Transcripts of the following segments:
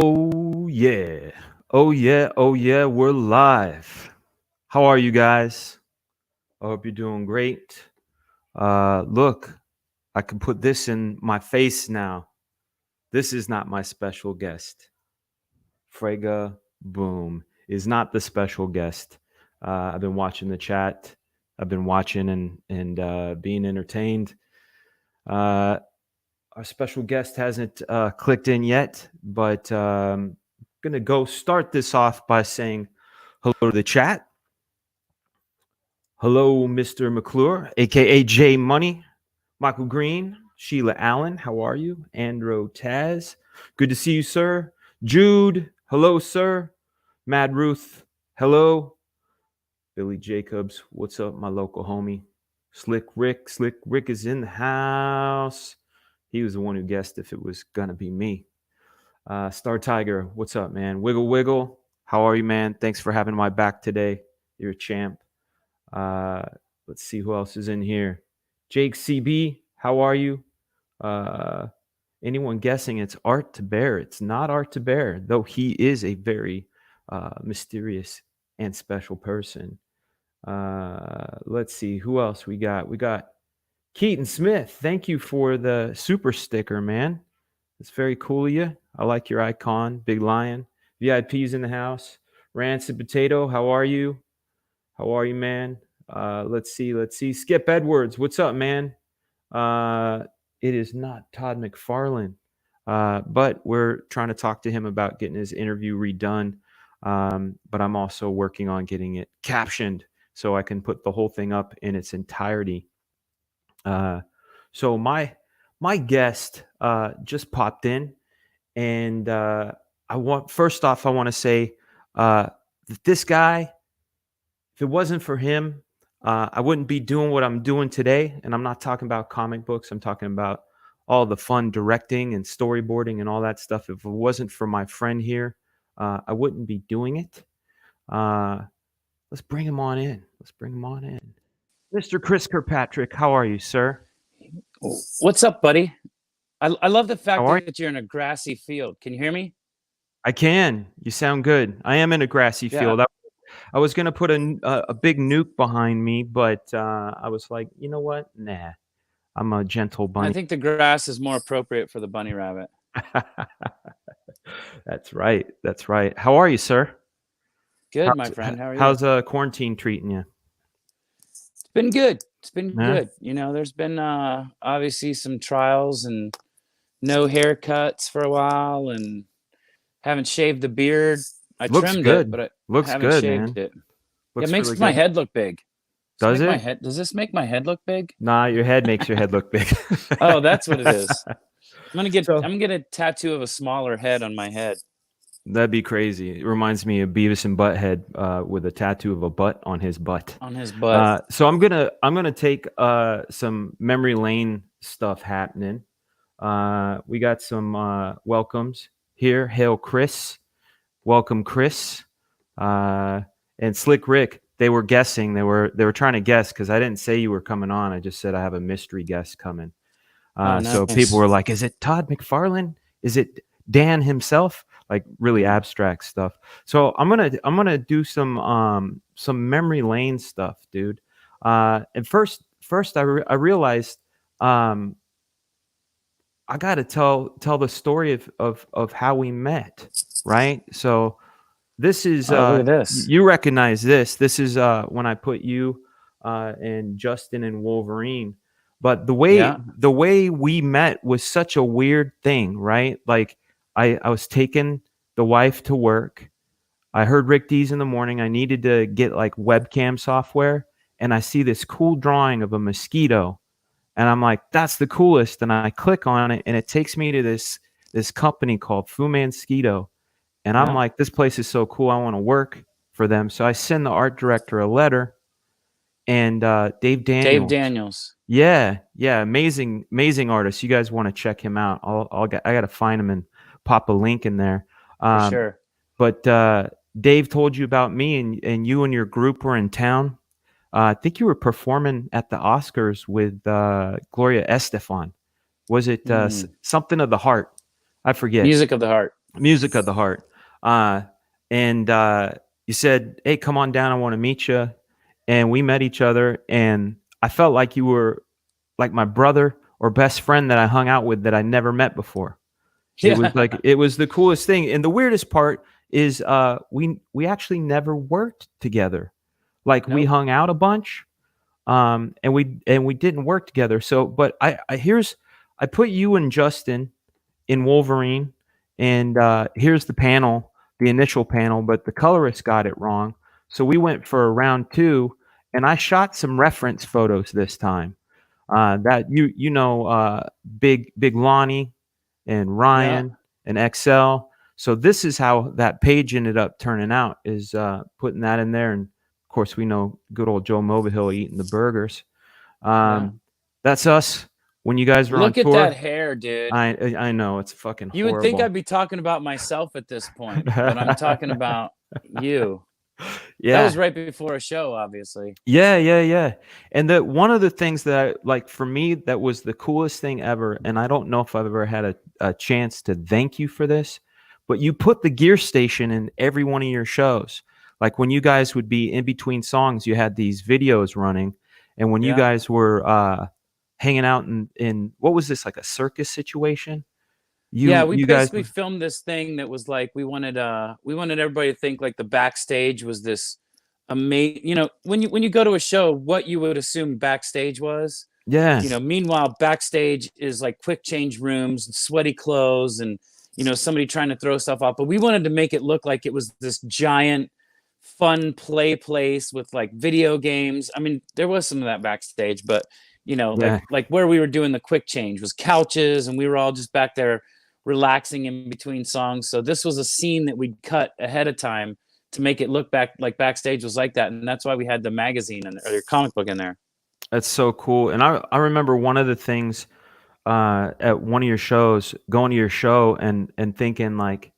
Oh yeah. Oh yeah. Oh yeah. We're live. How are you guys? I hope you're doing great. Look, I can put this in my face now. This is not my special guest. Frega Boom is not the special guest. I've been watching the chat. I've been watching and being entertained. Uh, our special guest hasn't clicked in yet, but gonna go start this off by saying hello to the chat. Hello, Mr. McClure, aka J Money, Michael Green, Sheila Allen. How are you? Andrew Taz, good to see you, sir. Jude, hello, sir. Mad Ruth, hello. Billy Jacobs, what's up, my local homie? Slick Rick is in the house. He was the one who guessed if it was gonna be me. Star Tiger, what's up, man? Wiggle Wiggle, how are you, man? Thanks for having my back today. You're a champ. Uh, let's see who else is in here. Jake CB, how are you? Uh, anyone guessing it's Art to Bear? It's not Art to Bear, though he is a very mysterious and special person. Let's see who else we got. We got Keaton Smith. Thank you for the super sticker, man. It's very cool of you. I like your icon, Big Lion. VIP's in the house. Rancid Potato, how are you? How are you, man? Let's see. Skip Edwards, what's up, man? It is not Todd McFarlane, but we're trying to talk to him about getting his interview redone. But I'm also working on getting it captioned so I can put the whole thing up in its entirety. So my guest just popped in, and I want to say that this guy, if it wasn't for him, I wouldn't be doing what I'm doing today. And I'm not talking about comic books. I'm talking about all the fun directing and storyboarding and all that stuff. If it wasn't for my friend here, I wouldn't be doing it. Let's bring him on in. Mr. Chris Kirkpatrick, how are you, sir? What's up, buddy? I love the fact How are that you're in a grassy field. Can you hear me? I can. You sound good. I am in a grassy Yeah. field. I was gonna put a big nuke behind me, but I was like, you know what? Nah, I'm a gentle I bunny. think the grass is more appropriate for the bunny rabbit. That's right. That's right. How are you, sir? Good, my friend. How are you? How's quarantine treating you? It's been good. It's been Yeah? good. You know, there's been obviously some trials and no haircuts for a while, and haven't shaved the beard. I Looks trimmed good. it, but I Looks haven't good, shaved man. it. Looks It makes really my good. head look big. Does it? Does this make my head look big? Nah, your head makes your head look big. Oh, that's what it is. I'm gonna So- get a tattoo of a smaller head on my head. That'd be crazy. It reminds me of Beavis and Butthead with a tattoo of a butt on his butt. On his butt. So I'm gonna take some memory lane stuff happening. We got some welcomes here. Hail Chris, welcome Chris, and Slick Rick. They were guessing. They were trying to guess because I didn't say you were coming on. I just said I have a mystery guest coming. So Nice. people were like, "Is it Todd McFarlane? Is it Dan himself?" Like really abstract stuff. So I'm gonna do some memory lane stuff, dude. And first I realized I got to tell the story of how we met, right? So this is look at this. you recognize this. This is when I put you and Justin and Wolverine. But the way we met was such a weird thing, right? Like I was taking the wife to work. I heard Rick D's in the morning. I needed to get like webcam software, and I see this cool drawing of a mosquito, and I'm like, that's the coolest. And I click on it, and it takes me to this company called Fu Mosquito, and I'm like, this place is so cool. I want to work for them. So I send the art director a letter, and Dave Daniels. Yeah, amazing artist. You guys want to check him out? I got to find him and pop a link in there. For sure. But Dave told you about me, and you and your group were in town. I think you were performing at the Oscars with Gloria Estefan. Was it something of the heart? I forget. Music of the Heart. Music of the heart. Uh, and you said, "Hey, come on down. I want to meet you." And we met each other, and I felt like you were like my brother or best friend that I hung out with that I never met before. It was Yeah. like it was the coolest thing. And the weirdest part is we actually never worked together. Like we Nope. hung out a bunch, and we didn't work together. So, but I here's I put you and Justin in Wolverine, and here's the panel, the initial panel, but the colorist got it wrong. So we went for a round two, and I shot some reference photos this time. That Big Lonnie and Yeah. Ryan and Excel. So this is how that page ended up turning out, is putting that in there, and of course we know good old Joe Mobihill eating the burgers. Yeah. Um, that's us when you guys were on Look at that tour. hair, dude. I know it's fucking You would think horrible. I'd be talking about myself at this point, but I'm talking about you. That Yeah. was right before a show, obviously. Yeah, yeah, yeah. And the one of the things that like for me that was the coolest thing ever, and I don't know if I've ever had a chance to thank you for this, but you put the gear station in every one of your shows. Like when you guys would be in between songs, you had these videos running, and when you Yeah. guys were hanging out in what was this, like a circus situation? Yeah, You we you guys basically filmed this thing that was like we wanted everybody to think like the backstage was this amazing, when you go to a show, what you would assume backstage was. yeah, Meanwhile, backstage is like quick change rooms and sweaty clothes and somebody trying to throw stuff off. But we wanted to make it look like it was this giant fun play place with like video games. I mean, there was some of that backstage, but yeah. like where we were doing the quick change was couches and we were all just back there relaxing in between songs. So this was a scene that we'd cut ahead of time to make it look back like backstage was like that. And that's why we had the magazine or your comic book in there. That's so cool. And I remember one of the things at one of your shows, going to your show and thinking like,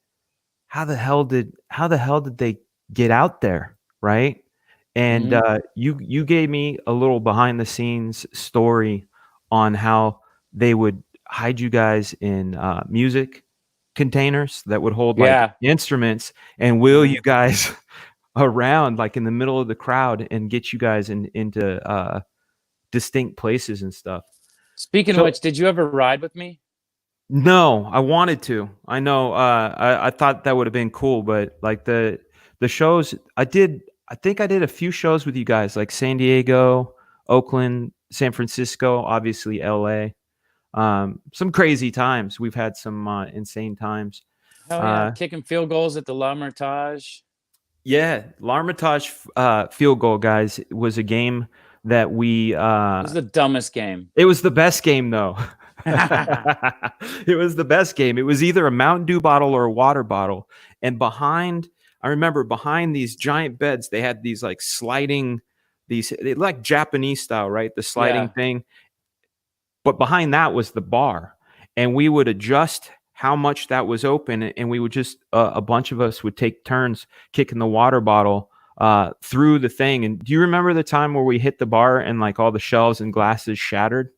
how the hell did they get out there, right? And Mm-hmm. you gave me a little behind the scenes story on how they would hide you guys in music containers that would hold like Yeah. instruments and wheel Uh-huh. you guys around like in the middle of the crowd and get you guys into distinct places and stuff. Speaking of So which, did you ever ride with me? no, I wanted to. I know. I thought that would have been cool, but like the shows I think I did a few shows with you guys, like San Diego, Oakland, San Francisco, obviously L.A. Some crazy times. We've had some insane times. Hell yeah. Uh, Kicking field goals at the La Mertage. yeah, L'Armitage field goal, guys, was a game that we It was the dumbest game. it was the best game, though. It was the best game. It was either a Mountain Dew bottle or a water bottle. And I remember behind these giant beds, they had these like sliding, like Japanese style, right? The sliding Yeah. thing. But behind that was the bar. And we would adjust how much that was open. And we would just, a bunch of us would take turns kicking the water bottle through the thing. And do you remember the time where we hit the bar and like all the shelves and glasses shattered?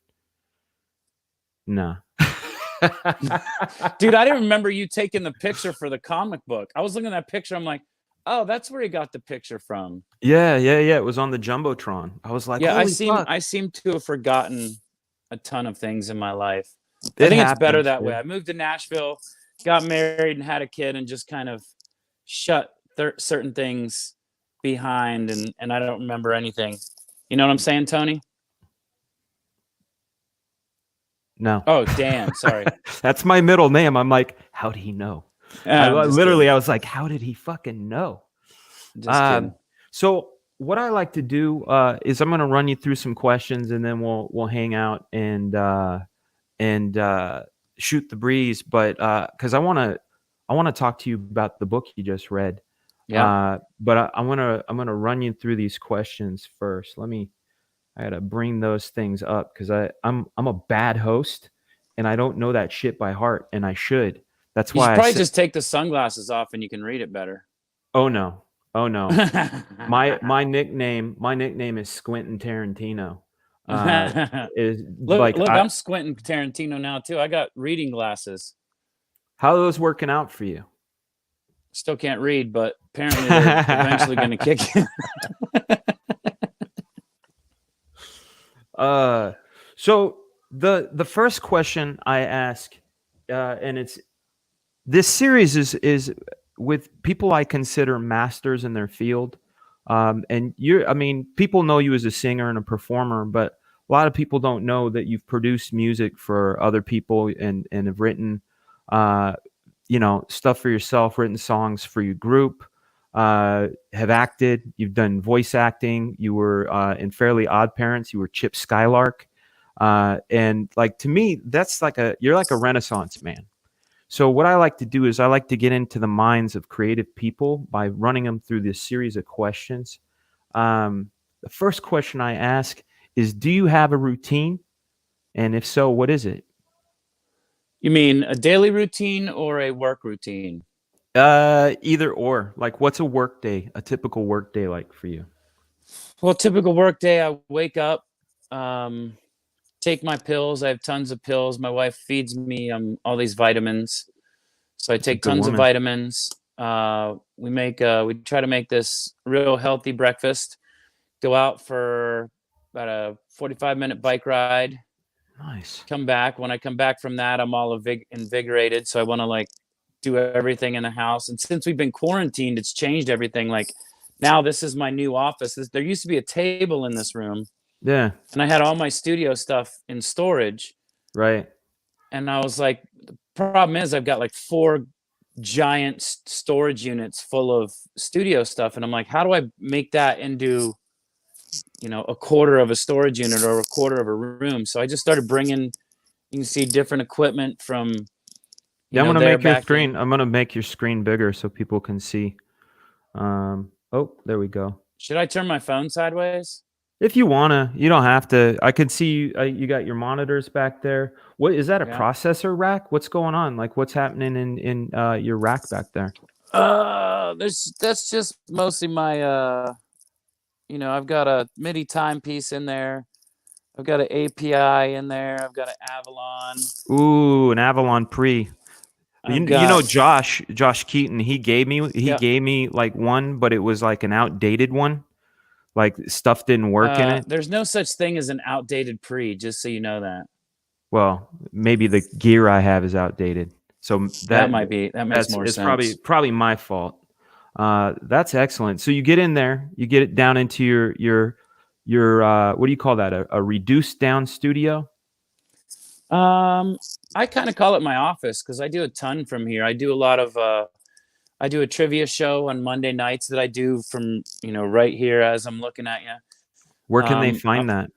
No. Dude, I didn't remember you taking the picture for the comic book. I was looking at that picture. I'm like, oh, that's where he got the picture from. Yeah, yeah, yeah. It was on the Jumbotron. I was like, Yeah, I holy seem fuck. I seem to have forgotten a ton of things in my life. I It think it's better happens, that way. dude. I moved to Nashville, got married, and had a kid, and just kind of shut certain things behind, and I don't remember anything. You know what I'm saying, Tony? No. Oh, Dan, sorry. That's my middle name. I'm like, how did he know? I'm just Literally, kidding. I was like, how did he fucking know? Just Um, kidding. so what I like to do is I'm gonna run you through some questions and then we'll hang out and shoot the breeze. But because I wanna talk to you about the book you just read. Yeah. But I'm gonna run you through these questions first. I gotta bring those things up because I'm a bad host and I don't know that shit by heart, and I should. That's You should why I probably said, just take the sunglasses off and you can read it better. "Oh no, oh no." My nickname is Squintin Tarantino. Is Look, like look, I'm squinting Tarantino now too. I got reading glasses. How are those working out for you? Still can't read, but apparently they're eventually going to kick in. So the first question I ask, and it's this series is with people I consider masters in their field. And I mean, people know you as a singer and a performer, but a lot of people don't know that you've produced music for other people and have written, uh, stuff for yourself, written songs for your group, have acted, you've done voice acting. You were in Fairly Odd Parents. You were Chip Skylark. And like, to me, that's you're like a Renaissance man. So what I like to do is I like to get into the minds of creative people by running them through this series of questions. The first question I ask is, do you have a routine? And if so, what is it? You mean a daily routine or a work routine? Either or. Like, what's a work day, a typical work day like for you? Well, typical work day, I wake up, take my pills. I have tons of pills. My wife feeds me all these vitamins. So I That's a take good tons of woman. vitamins. We try to make this real healthy breakfast. Go out for about a 45-minute bike ride. Nice. Come back. When I come back from that, I'm all invigorated. So I want to like do everything in the house. And since we've been quarantined, it's changed everything. Like now, this is my new office. There used to be a table in this room, Yeah. and I had all my studio stuff in storage. Right. And I was like, the problem is I've got like 4 giant storage units full of studio stuff. And I'm like, how do I make that into, a quarter of a storage unit or a quarter of a room? So I just started bringing, you can see different equipment from, Yeah, I'm gonna there make your back screen. in. I'm gonna make your screen bigger so people can see. Oh, there we go. Should I turn my phone sideways? If you wanna, you don't have to. I can see you. You got your monitors back there. What is that? A Yeah. processor rack? What's going on? Like, what's happening in your rack back there? That's just mostly my, I've got a MIDI timepiece in there. I've got an API in there. I've got an Avalon. Ooh, an Avalon Pre. I've You know got, Josh Keaton. He gave yeah. me like one, but it was like an outdated one. Like, stuff didn't work in it. There's no such thing as an outdated pre, just so you know that. Well, maybe the gear I have is outdated. So That makes more it's sense. probably my fault. That's excellent. So you get in there, you get it down into your what do you call that? A reduced down studio? I kind of call it my office because I do a ton from here. I do a lot of I do a trivia show on Monday nights that I do from, right here as I'm looking at you. Where can they find that?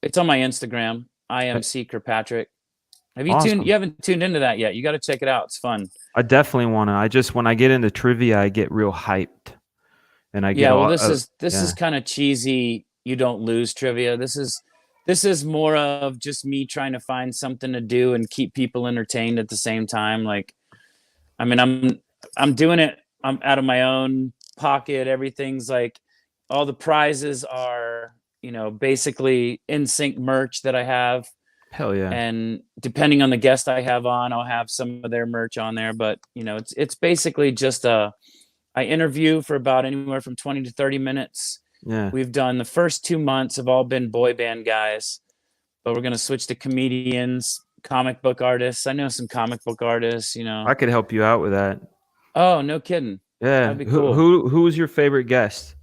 It's on my Instagram. I am Seeker Patrick. Awesome. You haven't tuned into that yet. You got to check it out. It's fun. I definitely want to. When I get into trivia, I get real hyped, and I get all. This is kind of cheesy. You don't lose trivia. This is more of just me trying to find something to do and keep people entertained at the same time. Like, I mean, I'm doing it. I'm out of my own pocket. Everything's like, all the prizes are, basically NSYNC merch that I have. Hell yeah. And depending on the guest I have on, I'll have some of their merch on there. But, it's basically just I interview for about anywhere from 20 to 30 minutes. Yeah. We've done the first 2 months have all been boy band guys, but we're going to switch to comedians, comic book artists. I know some comic book artists, I could help you out with that. Oh, no kidding. Yeah. That'd be cool. Who was your favorite guest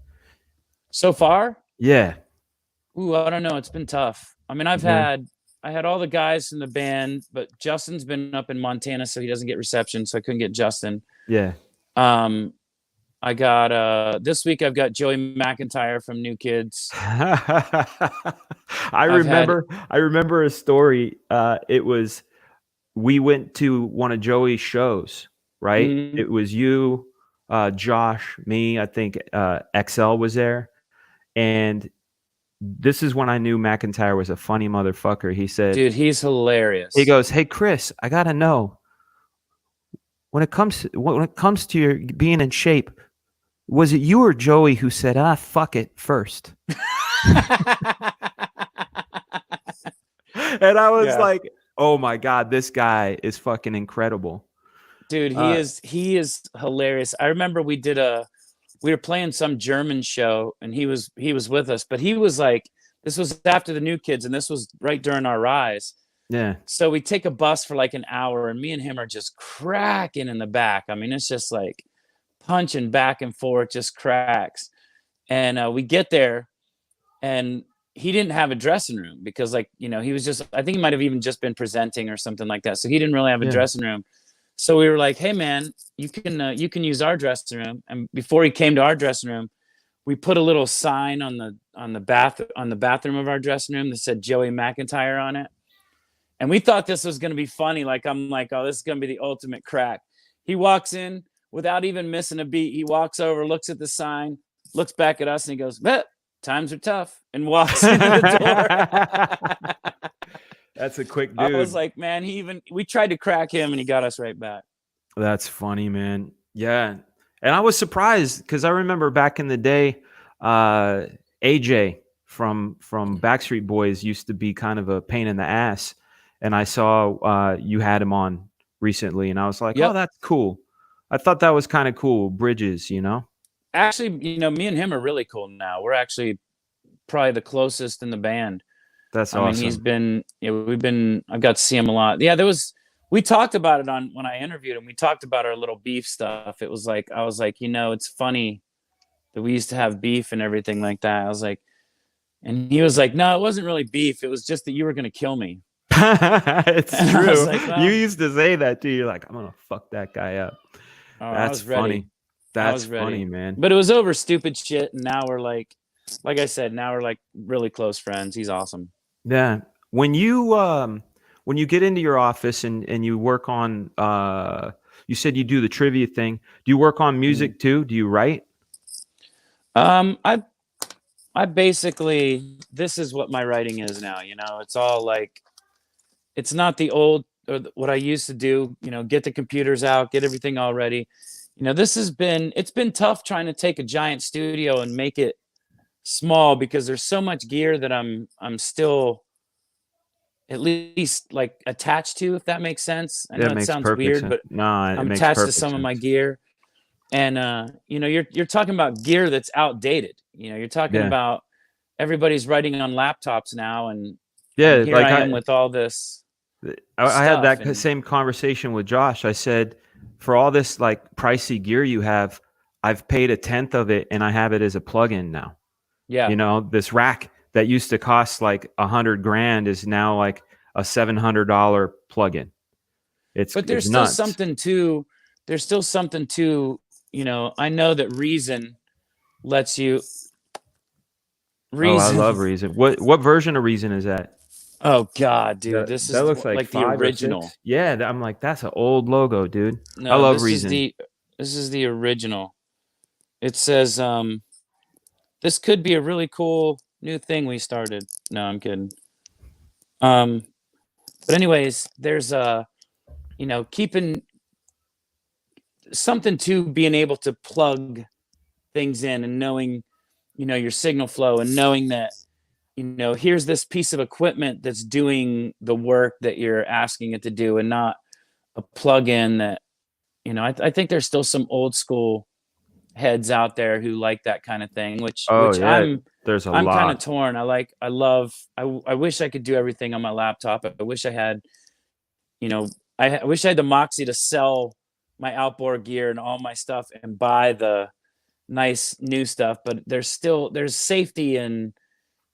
so far? Yeah. Ooh, I don't know. It's been tough. I mean, I had all the guys in the band, but Justin's been up in Montana, so he doesn't get reception. So I couldn't get Justin. Yeah. I got this week I've got Joey McIntyre from New Kids. I remember a story. It was, we went to one of Joey's shows, right? Mm-hmm. It was you, Josh, me, I think XL was there. And this is when I knew McIntyre was a funny motherfucker. He said, dude, he's hilarious. He goes, "Hey Chris, I got to know, when it comes to your being in shape, was it you or Joey who said, fuck it first?" And I was like, oh my God, this guy is fucking incredible. Dude, he is hilarious. I remember we were playing some German show and he was with us, but he was like, this was after the New Kids and this was right during our rise. Yeah. So we take a bus for like an hour and me and him are just cracking in the back. I mean, it's just like punching back and forth, just cracks. And we get there and he didn't have a dressing room because, like, you know, he was just, I think he might have even just been presenting or something like that. So he didn't really have a dressing room. So we were like, hey man, you can use our dressing room. And before he came to our dressing room, we put a little sign on the bathroom of our dressing room that said Joey McIntyre on it. And we thought this was going to be funny. Like, I'm like, oh, this is going to be the ultimate crack. He walks in without even missing a beat. He walks over, looks at the sign, looks back at us, and he goes, times are tough, and walks into the door. That's a quick dude. I was like, man, we tried to crack him, and he got us right back. That's funny, man. Yeah. And I was surprised because I remember back in the day, AJ from Backstreet Boys used to be kind of a pain in the ass. And I saw you had him on recently, and I was like, oh, that's cool. I thought that was kind of cool. Bridges, you know? Actually, you know, me and him are really cool now. We're actually probably the closest in the band. That's awesome. I mean, I've got to see him a lot. Yeah, we talked about it when I interviewed him. We talked about our little beef stuff. It was like, I was like, you know, it's funny that we used to have beef and everything like that. I was like, and he was like, no, it wasn't really beef. It was just that you were going to kill me. It's true. Like, well, you used to say that too. You're like, I'm going to fuck that guy up. That's funny. That's funny, man. But it was over stupid shit. And now we're like I said, now we're like really close friends. He's awesome. Yeah. When you get into your office and you work on, you said you do the trivia thing. Do you work on music too? Do you write? I basically, this is what my writing is now. You know, it's all like, it's not the old or what I used to do. You know, get the computers out, get everything all ready. You know, it's been tough trying to take a giant studio and make it small because there's so much gear that I'm still at least like attached to, if that makes sense. I know it sounds weird, but I'm attached to some of my gear. And you know, you're talking about gear that's outdated. You know, you're talking about everybody's writing on laptops now, and here like I am with all this. I had that same conversation with Josh. I said, for all this like pricey gear you have, I've paid a tenth of it, and I have it as a plug-in now. Yeah, you know, this rack that used to cost like $100,000 is now like a $700 plug-in. But there's still something to. There's still something to. You know, I know that Reason lets you. Oh, I love Reason. What version of Reason is that? Oh God, dude, this looks like the original. Yeah, I'm like, that's an old logo, dude. No, I love Reason. This is the original. It says, this could be a really cool new thing we started. No, I'm kidding. But anyways, there's you know, keeping something to being able to plug things in and knowing, you know, your signal flow and knowing that, you know, here's this piece of equipment that's doing the work that you're asking it to do and not a plug-in that, you know, I think there's still some old school heads out there who like that kind of thing, which I'm kind of torn. I wish I could do everything on my laptop. I wish I had, you know, I wish I had the moxie to sell my outboard gear and all my stuff and buy the nice new stuff, but there's safety in,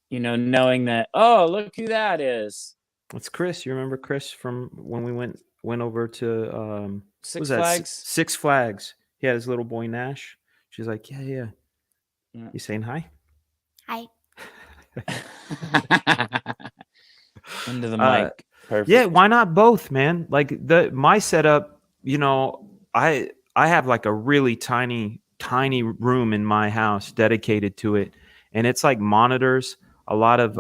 you know, knowing that, oh, look who that is. It's Chris. You remember Chris from when we went over to Six Flags? Six Flags. He had his little boy Nash. She's like, yeah. You saying hi? Hi. Into the mic. Perfect. Yeah, why not both, man? Like my setup, you know, I have like a really tiny room in my house dedicated to it, and it's like monitors, a lot of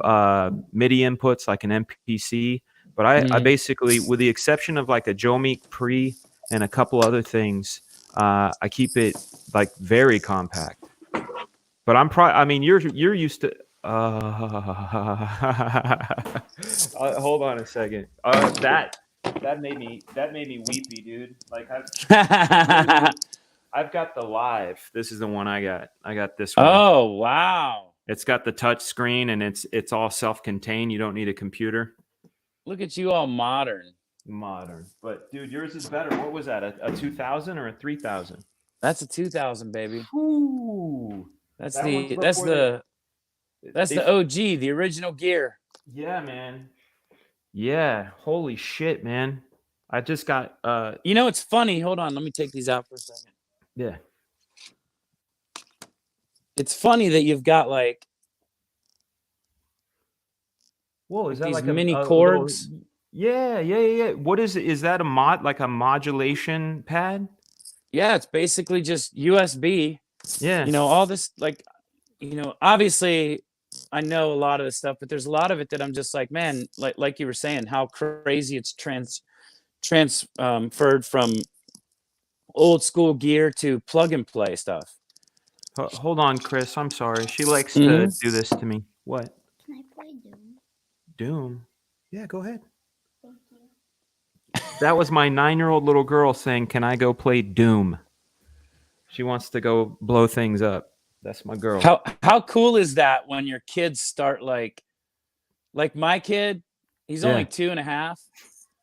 MIDI inputs, like an MPC. But I basically, with the exception of like a Jomic Pre and a couple other things, I keep it like very compact. But I mean, you're used to. Hold on a second. That made me weepy, dude. Like I've got the live. This is the one I got. I got this one. Oh, wow. It's got the touch screen and it's all self-contained. You don't need a computer. Look at you all modern. Modern. But dude, yours is better. What was that? A 2000 or a 3000? That's a 2000, baby. Ooh. That's That one's the before OG, the original gear. Yeah, man. Yeah. Holy shit, man. I just got You know, it's funny. Hold on, let me take these out for a second. yeah. It's funny that you've got like Whoa, is that these like mini a cords. little, yeah. What is it? Is that a like a modulation pad? Yeah, it's basically just USB. Yeah. You know, all this like, you know, obviously I know a lot of this stuff, but there's a lot of it that I'm just like, man, like you were saying, how crazy it's transferred from old school gear to plug and play stuff. Hold on, Chris. I'm sorry. She likes to Mhm. do this to me. What? Can I play Doom? Doom. Yeah, go ahead. Thank you. That was my 9-year-old little girl saying, "Can I go play Doom?" She wants to go blow things up. That's my girl. How cool is that when your kids start like my kid, he's Yeah. only 2.5,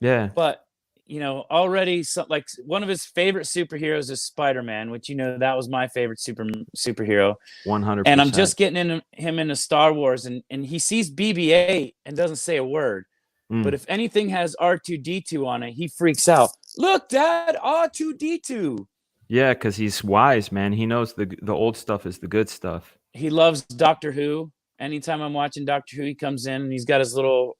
Yeah. but you know, already like one of his favorite superheroes is Spider-Man, which, you know, that was my favorite superhero. 100%. And I'm just getting him into Star Wars, and he sees BB-8 and doesn't say a word. But if anything has R2-D2 on it, he freaks out. Look, Dad, R2-D2. Yeah, because he's wise, man. He knows the old stuff is the good stuff. He loves Doctor Who. Anytime I'm watching Doctor Who, he comes in and he's got his little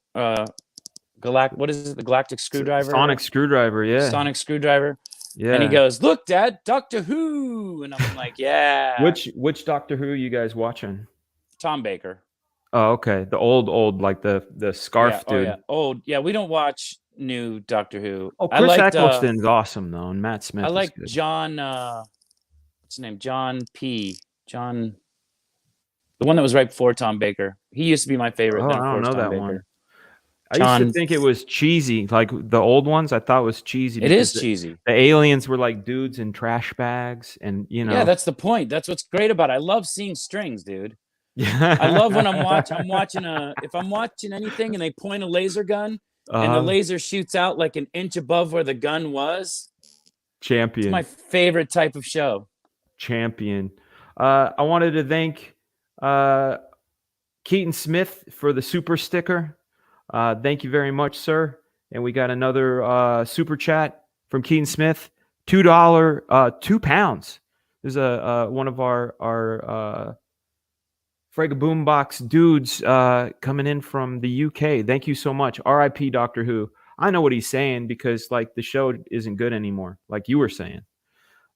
what is it? The galactic screwdriver? Sonic screwdriver, yeah. Sonic screwdriver. Yeah. And he goes, "Look, Dad, Doctor Who." And I'm like, yeah. Which Doctor Who you guys watching? Tom Baker. Oh, okay. The old, like the scarf Yeah. dude. Oh, yeah. Old. Yeah, we don't watch new Doctor Who. Oh, Chris Eccleston's awesome though, and Matt Smith. I like is good. John. What's his name? John P. John. The one that was right before Tom Baker. He used to be my favorite. Oh, then, of I don't course, know Tom that Baker. one. I used to think it was cheesy, like the old ones. I thought was cheesy. It is cheesy. The aliens were like dudes in trash bags, and you know. Yeah, that's the point. That's what's great about it. I love seeing strings, dude. Yeah. I love when I'm watching if I'm watching anything and they point a laser gun and the laser shoots out like an inch above where the gun was. Champion. It's my favorite type of show. Champion. I wanted to thank Keaton Smith for the super sticker. Thank you very much, sir. And we got another super chat from Keaton Smith. $2, £2. There's one of our Fragaboom box dudes coming in from the UK. Thank you so much. R.I.P. Doctor Who. I know what he's saying because like the show isn't good anymore, like you were saying.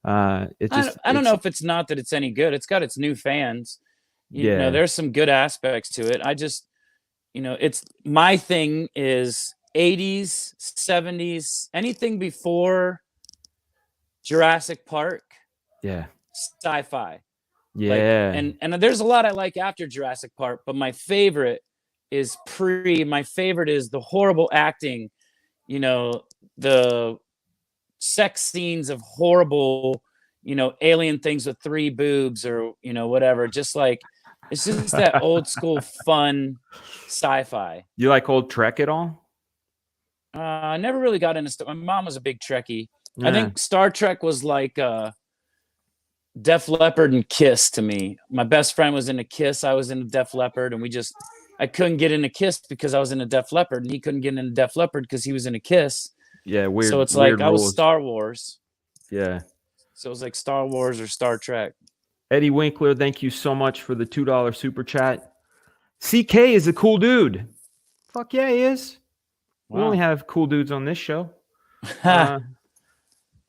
I don't know if it's not that it's any good. It's got its new fans. You know, there's some good aspects to it. I just, you know, it's my thing is 80s, 70s, anything before Jurassic Park. Yeah. Sci-fi. Yeah. Like, and there's a lot I like after Jurassic Park, but my favorite is the horrible acting, you know, the sex scenes of horrible, you know, alien things with 3 boobs or, you know, whatever. Just like, it's just that old school fun sci-fi. You like old Trek at all? I never really got into my mom was a big Trekkie. Yeah. I think Star Trek was like Def Leppard and Kiss to me. My best friend was into Kiss. I was into Def Leppard, and I couldn't get into Kiss because I was into Def Leppard, and he couldn't get into Def Leppard because he was into Kiss. Yeah, weird. So it's weird like I was rules. Star Wars. Yeah. So it was like Star Wars or Star Trek. Eddie Winkler, thank you so much for the $2 super chat. CK is a cool dude. Fuck yeah, he is. Wow. We only have cool dudes on this show.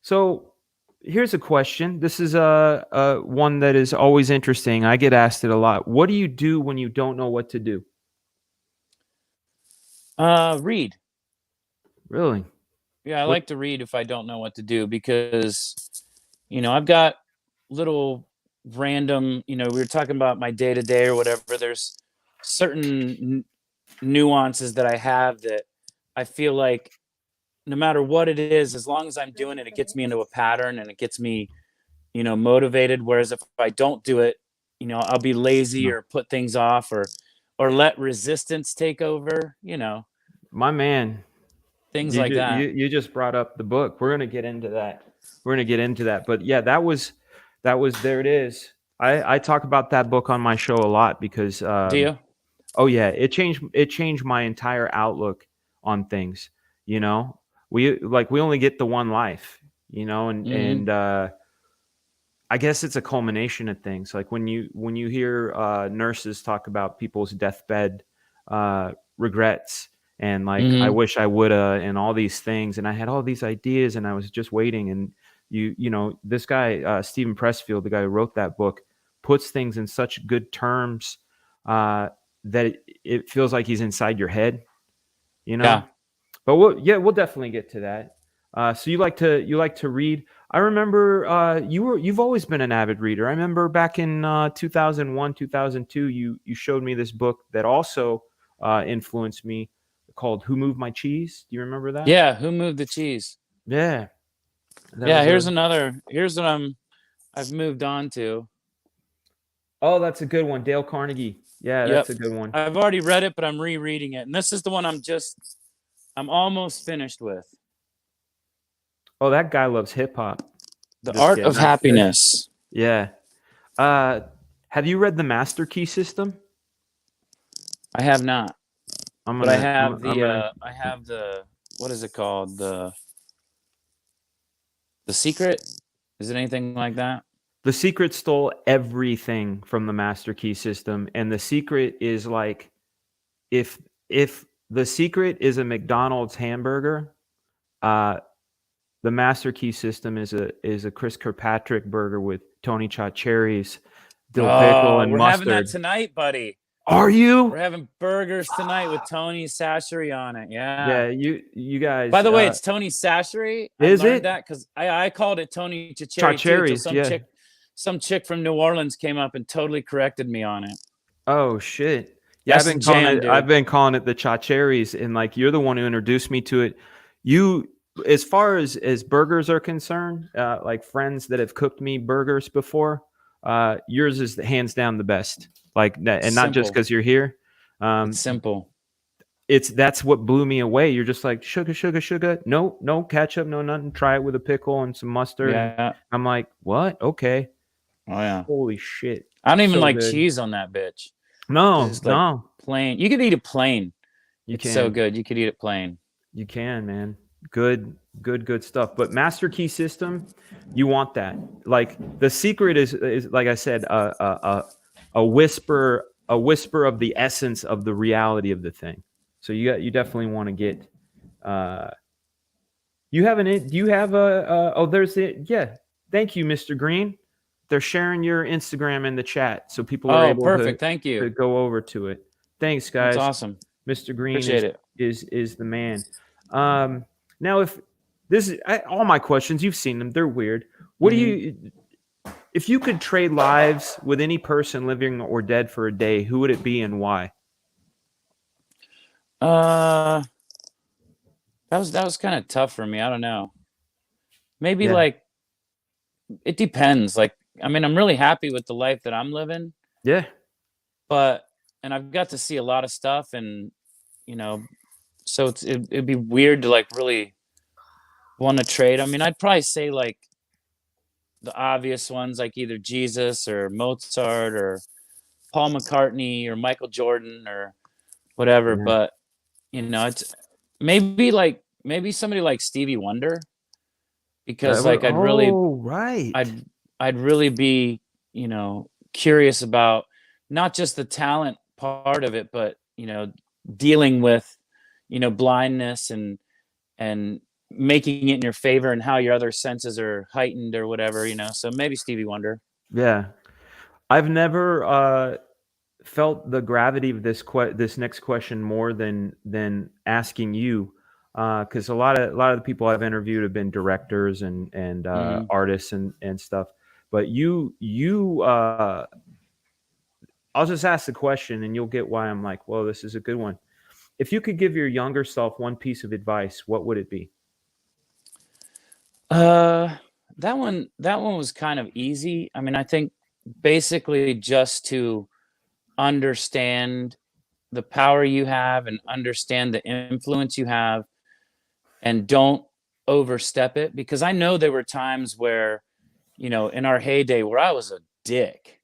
So here's a question. This is one that is always interesting. I get asked it a lot. What do you do when you don't know what to do? Read. Really? Yeah, I like to read if I don't know what to do because, you know, I've got little random, you know, we were talking about my day-to-day or whatever. There's certain nuances that I have that I feel like no matter what it is, as long as I'm doing it, it gets me into a pattern and it gets me, motivated. Whereas if I don't do it, I'll be lazy or put things off or let resistance take over, My man, things you like just, that. you just brought up the book. We're gonna get into that. We're gonna get into that. But yeah, that was there. It is. I talk about that book on my show a lot because Do you? oh yeah, it changed my entire outlook on things. You know, we only get the one life. And Mhm. I guess it's a culmination of things. Like when you hear nurses talk about people's deathbed regrets and like I Mhm. wish I woulda and all these things, and I had all these ideas and I was just waiting. And this guy Stephen Pressfield, the guy who wrote that book, puts things in such good terms uh, that it feels like he's inside your head. You Yeah. know, but we'll definitely get to that. So you like to read. I remember you've always been an avid reader. I remember back in 2001, 2002, you showed me this book that also influenced me called "Who Moved My Cheese." Do you remember that? Yeah. Who moved the cheese? Yeah, that Yeah. was Here's a. another. Here's what I've moved on to. Oh, that's a good one, Dale Carnegie. Yeah, that's Yep. a good one. I've already read it, but I'm rereading it. And this is the one I'm almost finished with. Oh, that guy loves hip hop. The Just Art of kidding. I'm kidding. Happiness. Yeah. Uh, have you read the Master Key System? I have not, I'm but I gonna. have I'm gonna. I have the, what is it called? The Secret? Is it anything like that? The Secret stole everything from the Master Key System, and The Secret is like if if The Secret is a McDonald's hamburger, uh, the Master Key System is a Chris Kirkpatrick burger with Tony Chachere's cherries, dill pickle, Oh, and we're having that mustard. tonight, buddy. Are We're you? having burgers tonight with Tony Sashery on it. Yeah. Yeah, you By guys. the way, it's Tony Sashery. I Is learned it that because I called it Tony Chacheri too, until Chachere's? Yeah. some chick from New Orleans came up and totally corrected me on it. Oh shit. Yeah, I've That's the been calling jam, it I've dude. been calling it the Chachere's, and like you're the one who introduced me to it. You as far as burgers are concerned, like friends that have cooked me burgers before, yours is hands down the best. Like that, and not just Simple. because you're here. It's simple. That's what blew me away. You're just like sugar, sugar, sugar. No, no ketchup, no nothing. Try it with a pickle and some mustard. And Yeah. I'm like, what? Okay. Oh yeah. Holy shit. I don't even So like good. cheese on that bitch. No, Just like no. plain. You could eat it plain. You It's so can. good. You could eat it plain. You can, man. Good stuff. But Master Key System, you want that. Like The Secret is like I said, a whisper of the essence of the reality of the thing. So you definitely want to get. You have an. Do you have a? Oh, there's it. Yeah. Thank you, Mr. Green. They're sharing your Instagram in the chat, so people are Oh, able perfect. Thank to you. go over to it. Thanks, That's guys. awesome. Mr. Green Appreciate it. is the man. Now, if this is all my questions, you've seen them; they're weird. What do you, if you could trade lives with any person, living or dead, for a day, who would it be and why? That was kind of tough for me. I don't know. Maybe Yeah, like it depends. Like I mean, I'm really happy with the life that I'm living, yeah, but and I've got to see a lot of stuff, and you know, so it'd be weird to like really want to trade. I mean, I'd probably say like the obvious ones, like either Jesus or Mozart or Paul McCartney or Michael Jordan or whatever. yeah. But it's maybe somebody like Stevie Wonder, because like Oh, right. I'd really be curious about not just the talent part of it, but dealing with blindness and making it in your favor, and how your other senses are heightened or whatever. So maybe Stevie Wonder. Yeah, I've never felt the gravity of this next question more than asking you, because a lot of the people I've interviewed have been directors and Mhm. artists and stuff. But I'll just ask the question and you'll get why I'm like, well, this is a good one. If you could give your younger self one piece of advice, what would it be? That one was kind of easy. I mean, I think basically just to understand the power you have and understand the influence you have and don't overstep it, because I know there were times where, in our heyday where I was a dick,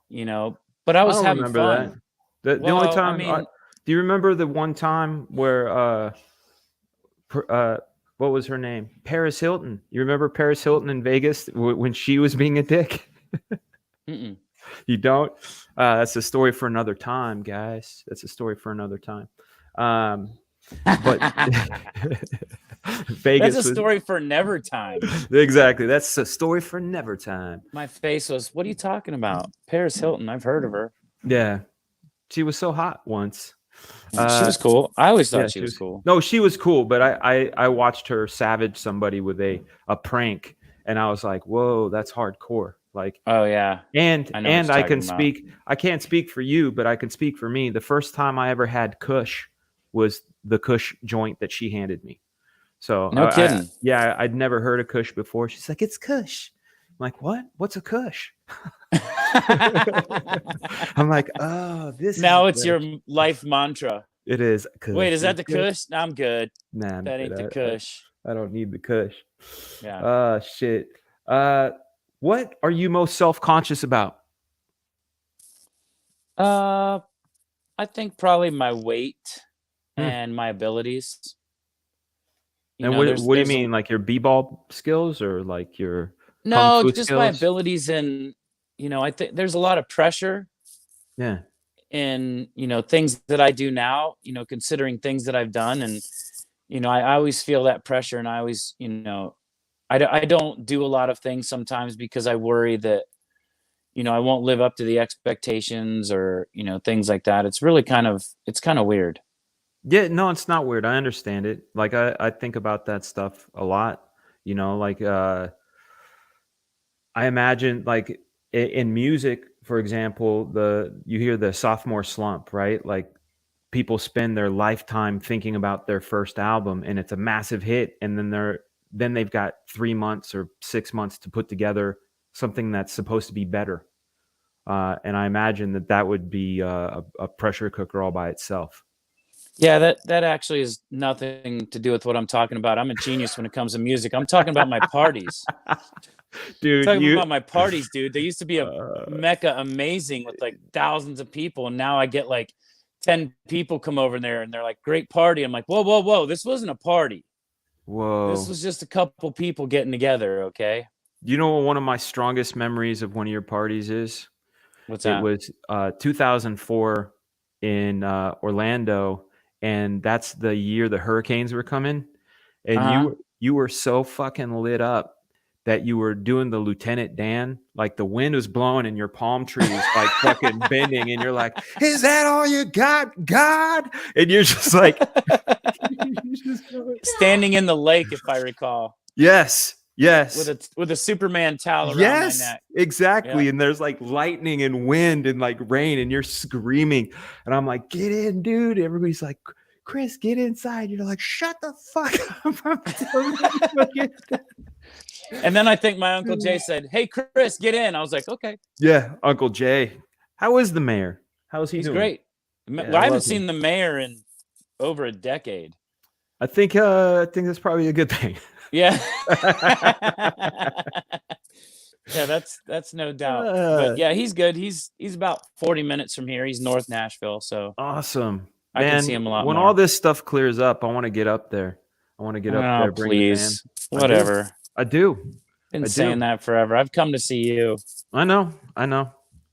but I I was don't having remember that. fun. The only Well, I time, mean, do you remember the one time where what was her name? Paris Hilton. You remember Paris Hilton in Vegas when she was being a dick? mm-mm. You don't? That's a story for another time, guys. That's a story for another time. But That's Vegas a was story for never time. exactly. That's a story for never time. My face was, what are you talking about? Paris Hilton, I've heard of her. Yeah, she was so hot once. She was cool. I always Yeah, thought she was cool. No, she was cool, but I watched her savage somebody with a prank, and I was like, whoa, that's hardcore. Like, Oh yeah, and I know what you're I can talking about. speak. I can't speak for you, but I can speak for me. The first time I ever had Kush was the Kush joint that she handed me. So No kidding. yeah, I'd never heard of Kush before. She's like, it's Kush. I'm like, what? What's a Kush? I'm like, oh, this. Now is it's Kush. your life mantra. It is. Kush. Wait, is that the Kush? No, I'm good. Nah, That ain't the Kush. I don't need the Kush. Yeah. Shit. What are you most self-conscious about? I think probably my weight and my abilities. And what do you mean, like your b-ball skills or like your kung No, fu just my skills? abilities, and I think there's a lot of pressure Yeah. in things that I do now. Considering things that I've done, and I always feel that pressure, and I always I don't do a lot of things sometimes because I worry that I won't live up to the expectations, or things like that. It's really kind of weird. Yeah, no, it's not weird. I understand it. Like I think about that stuff a lot. Like I imagine like in music, for example, you hear the sophomore slump, right? Like people spend their lifetime thinking about their first album and it's a massive hit, and then they've got 3 months or 6 months to put together something that's supposed to be better. And I imagine that would be a pressure cooker all by itself. Yeah, that actually has nothing to do with what I'm talking about. I'm a genius when it comes to music. I'm talking about my parties. Dude, Talking about my parties, dude. They used to be a mecca amazing with like thousands of people, and now I get like 10 people come over there and they're like, great party. I'm like, whoa, this wasn't a party. Whoa. This was just a couple people getting together, okay? You know what one of my strongest memories of one of your parties is? What's It that? was 2004 in Orlando, and that's the year the hurricanes were coming, and you were so fucking lit up that you were doing the Lieutenant Dan, like the wind was blowing and your palm trees like fucking bending, and you're like, "Is that all you got, God?" And you're just like, standing in the lake, if I recall. Yes. With a Superman towel around my neck. Exactly. Yeah. And there's like lightning and wind and like rain, and you're screaming. And I'm like, get in, dude. Everybody's like, Chris, get inside. You're like, shut the fuck up. And then I think my Uncle Jay said, hey, Chris, get in. I was like, okay. Yeah, Uncle Jay. How is the mayor? How is he doing? He's great. Yeah, I haven't seen the mayor in over a decade. I think that's probably a good thing. Yeah. Yeah, that's no doubt. But yeah, he's good. He's about 40 minutes from here. He's North Nashville, so awesome. I can see him a lot when more. all this stuff clears up, I want to get up there. I want to get up there. Bring please. The band. Whatever. I do. Been saying that forever. I've come to see you. I know.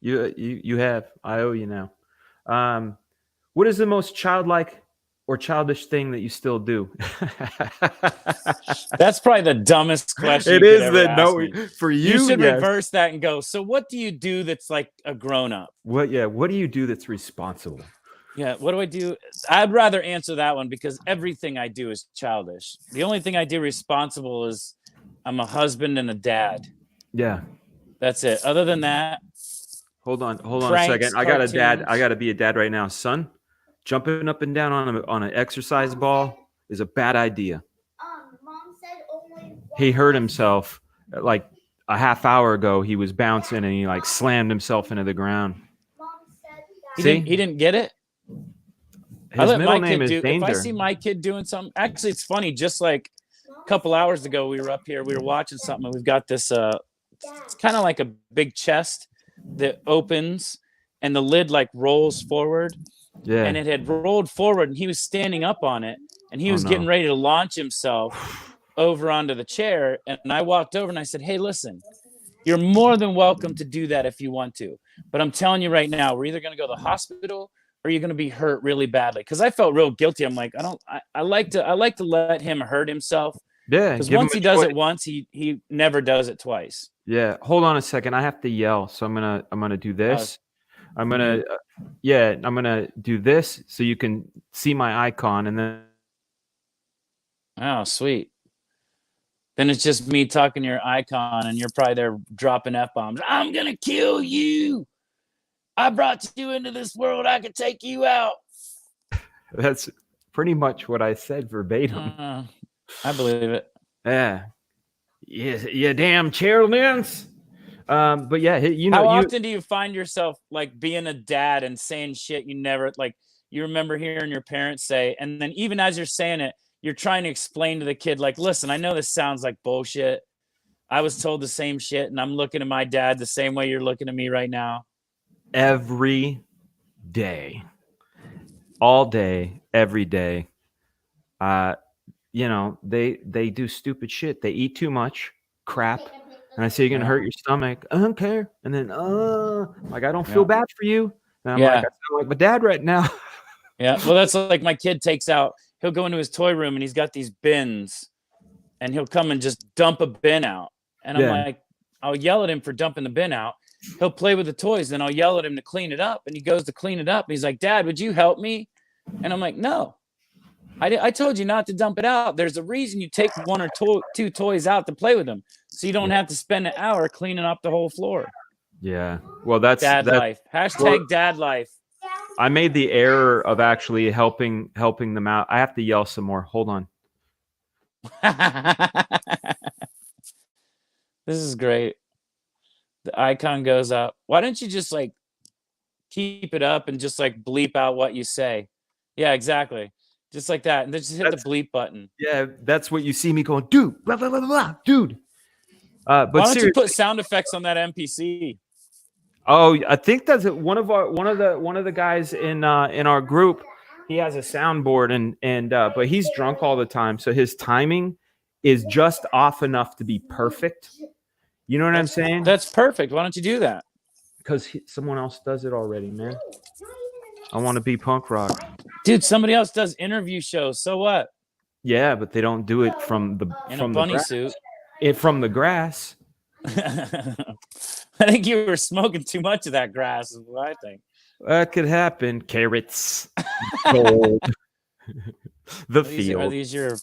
You have. I owe you now. What is the most childlike or childish thing that you still do? That's probably the dumbest question. It is that no for you. You should reverse that and go, so what do you do that's like a grown-up? What do you do that's responsible? Yeah, what do I do? I'd rather answer that one because everything I do is childish. The only thing I do responsible is I'm a husband and a dad. Yeah. That's it. Other than that. Hold on a second. I got a dad. I got to be a dad right now. Son, jumping up and down on an exercise ball is a bad idea. Mom said only he hurt himself like a half hour ago. He was bouncing and he like slammed himself into the ground. He See, didn't get it. I his let middle my name kid is do. If I Danger. see my kid doing something, actually, it's funny. Just like a couple hours ago, we were up here. We were watching something. And we've got this. It's kind of like a big chest that opens, and the lid like rolls forward. Yeah. And it had rolled forward, and he was standing up on it, and he was getting ready to launch himself over onto the chair. And I walked over and I said, "Hey, listen, you're more than welcome to do that if you want to. But I'm telling you right now, we're either going to go to the hospital or you're going to be hurt really badly." Because I felt real guilty. I'm like, I like to let him hurt himself. Yeah. Because once he does it once, he never does it twice. Yeah. Hold on a second. I have to yell. So I'm gonna do this. I'm gonna I'm gonna do this so you can see my icon, and then Oh, sweet. Then it's just me talking to your icon, and you're probably there dropping F-bombs. I'm going to kill you. I brought you into this world. I could take you out. that's pretty much what I said verbatim. I believe it. Yeah. Yes, you damn chairlins. But yeah, how often do you find yourself like being a dad and saying shit you never like you remember hearing your parents say, and then even as you're saying it, you're trying to explain to the kid, like, listen, I know this sounds like bullshit. I was told the same shit, and I'm looking at my dad the same way you're looking at me right now. Every day, all day, every day. They do stupid shit. They eat too much crap. And I say, you're going to hurt your stomach. I don't care. And then, like, I don't feel bad for you. And I'm like, I sound like my dad right now. Yeah. Well, that's like my kid he'll go into his toy room and he's got these bins and he'll come and just dump a bin out. And I'm like, I'll yell at him for dumping the bin out. He'll play with the toys. Then I'll yell at him to clean it up. And he goes to clean it up. And he's like, Dad, would you help me? And I'm like, no. I told you not to dump it out. There's a reason you take one or two toys out to play with them, so you don't have to spend an hour cleaning up the whole floor. Yeah. Well, that's life. Hashtag dad life. I made the error of actually helping them out. I have to yell some more. Hold on. This is great. The icon goes up. Why don't you just like keep it up and just like bleep out what you say? Yeah, exactly. Just like that. And then just hit the bleep button. Yeah, that's what you see me going, dude, blah, blah, blah, blah, dude. But why don't you put sound effects on that NPC? Oh, I think that's one of the guys in our group. He has a soundboard and but he's drunk all the time, so his timing is just off enough to be perfect. You know what I'm saying? That's perfect. Why don't you do that? Because someone else does it already, man. I want to be punk rock. Dude, somebody else does interview shows. So what? Yeah, but they don't do it from the bunny suit. From the grass. I think you were smoking too much of that grass, is what I think. That could happen. Carrots, gold, the field. Are these your?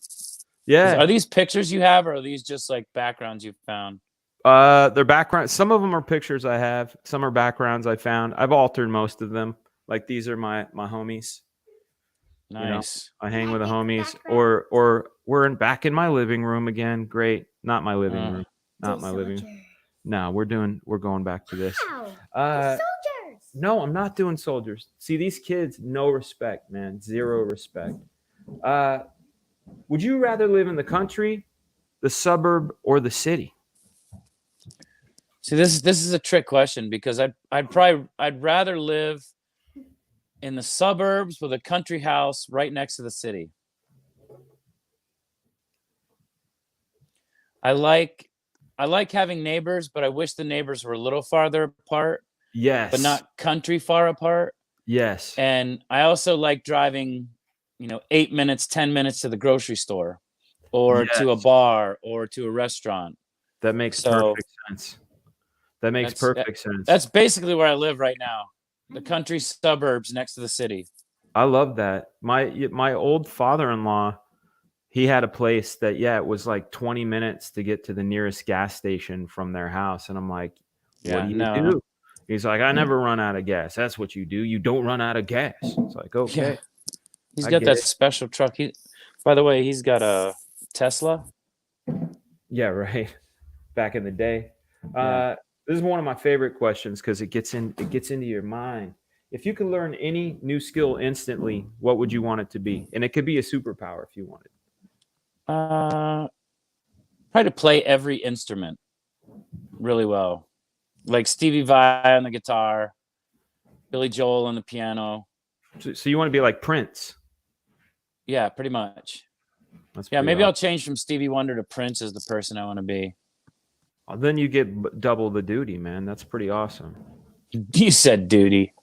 Yeah. Are these pictures you have, or are these just like backgrounds you found? They're backgrounds. Some of them are pictures I have. Some are backgrounds I found. I've altered most of them. Like these are my homies. Nice. You know, I hang with the homies, or we're back in my living room again. Great. Not my living room. Not my living room. No, we're going back to this. Soldiers. No, I'm not doing soldiers. See, these kids, no respect, man. Zero respect. Would you rather live in the country, the suburb, or the city? See, this is a trick question because I'd rather live in the suburbs with a country house right next to the city. I like having neighbors, but I wish the neighbors were a little farther apart. Yes. But not country far apart. Yes. And I also like driving, 8 minutes, 10 minutes to the grocery store or to a bar or to a restaurant. That makes perfect sense. That makes perfect sense. That's basically where I live right now. The country suburbs next to the city. I love that. My old father-in-law, he had a place that, it was like 20 minutes to get to the nearest gas station from their house. And I'm like, what do you do? He's like, I never run out of gas. That's what you do. You don't run out of gas. It's like, okay. Yeah. He's got that special truck. By the way, he's got a Tesla. Yeah, right. Back in the day. Yeah. This is one of my favorite questions because it gets into your mind. If you could learn any new skill instantly, what would you want it to be? And it could be a superpower if you wanted. Try to play every instrument really well, like Stevie Vai on the guitar, Billy Joel on the piano. So you want to be like Prince? Yeah, pretty much. That's Yeah, pretty maybe awesome. I'll change from Stevie Wonder to Prince as the person I want to be. Well, then you get double the duty, man. That's pretty awesome. You said duty.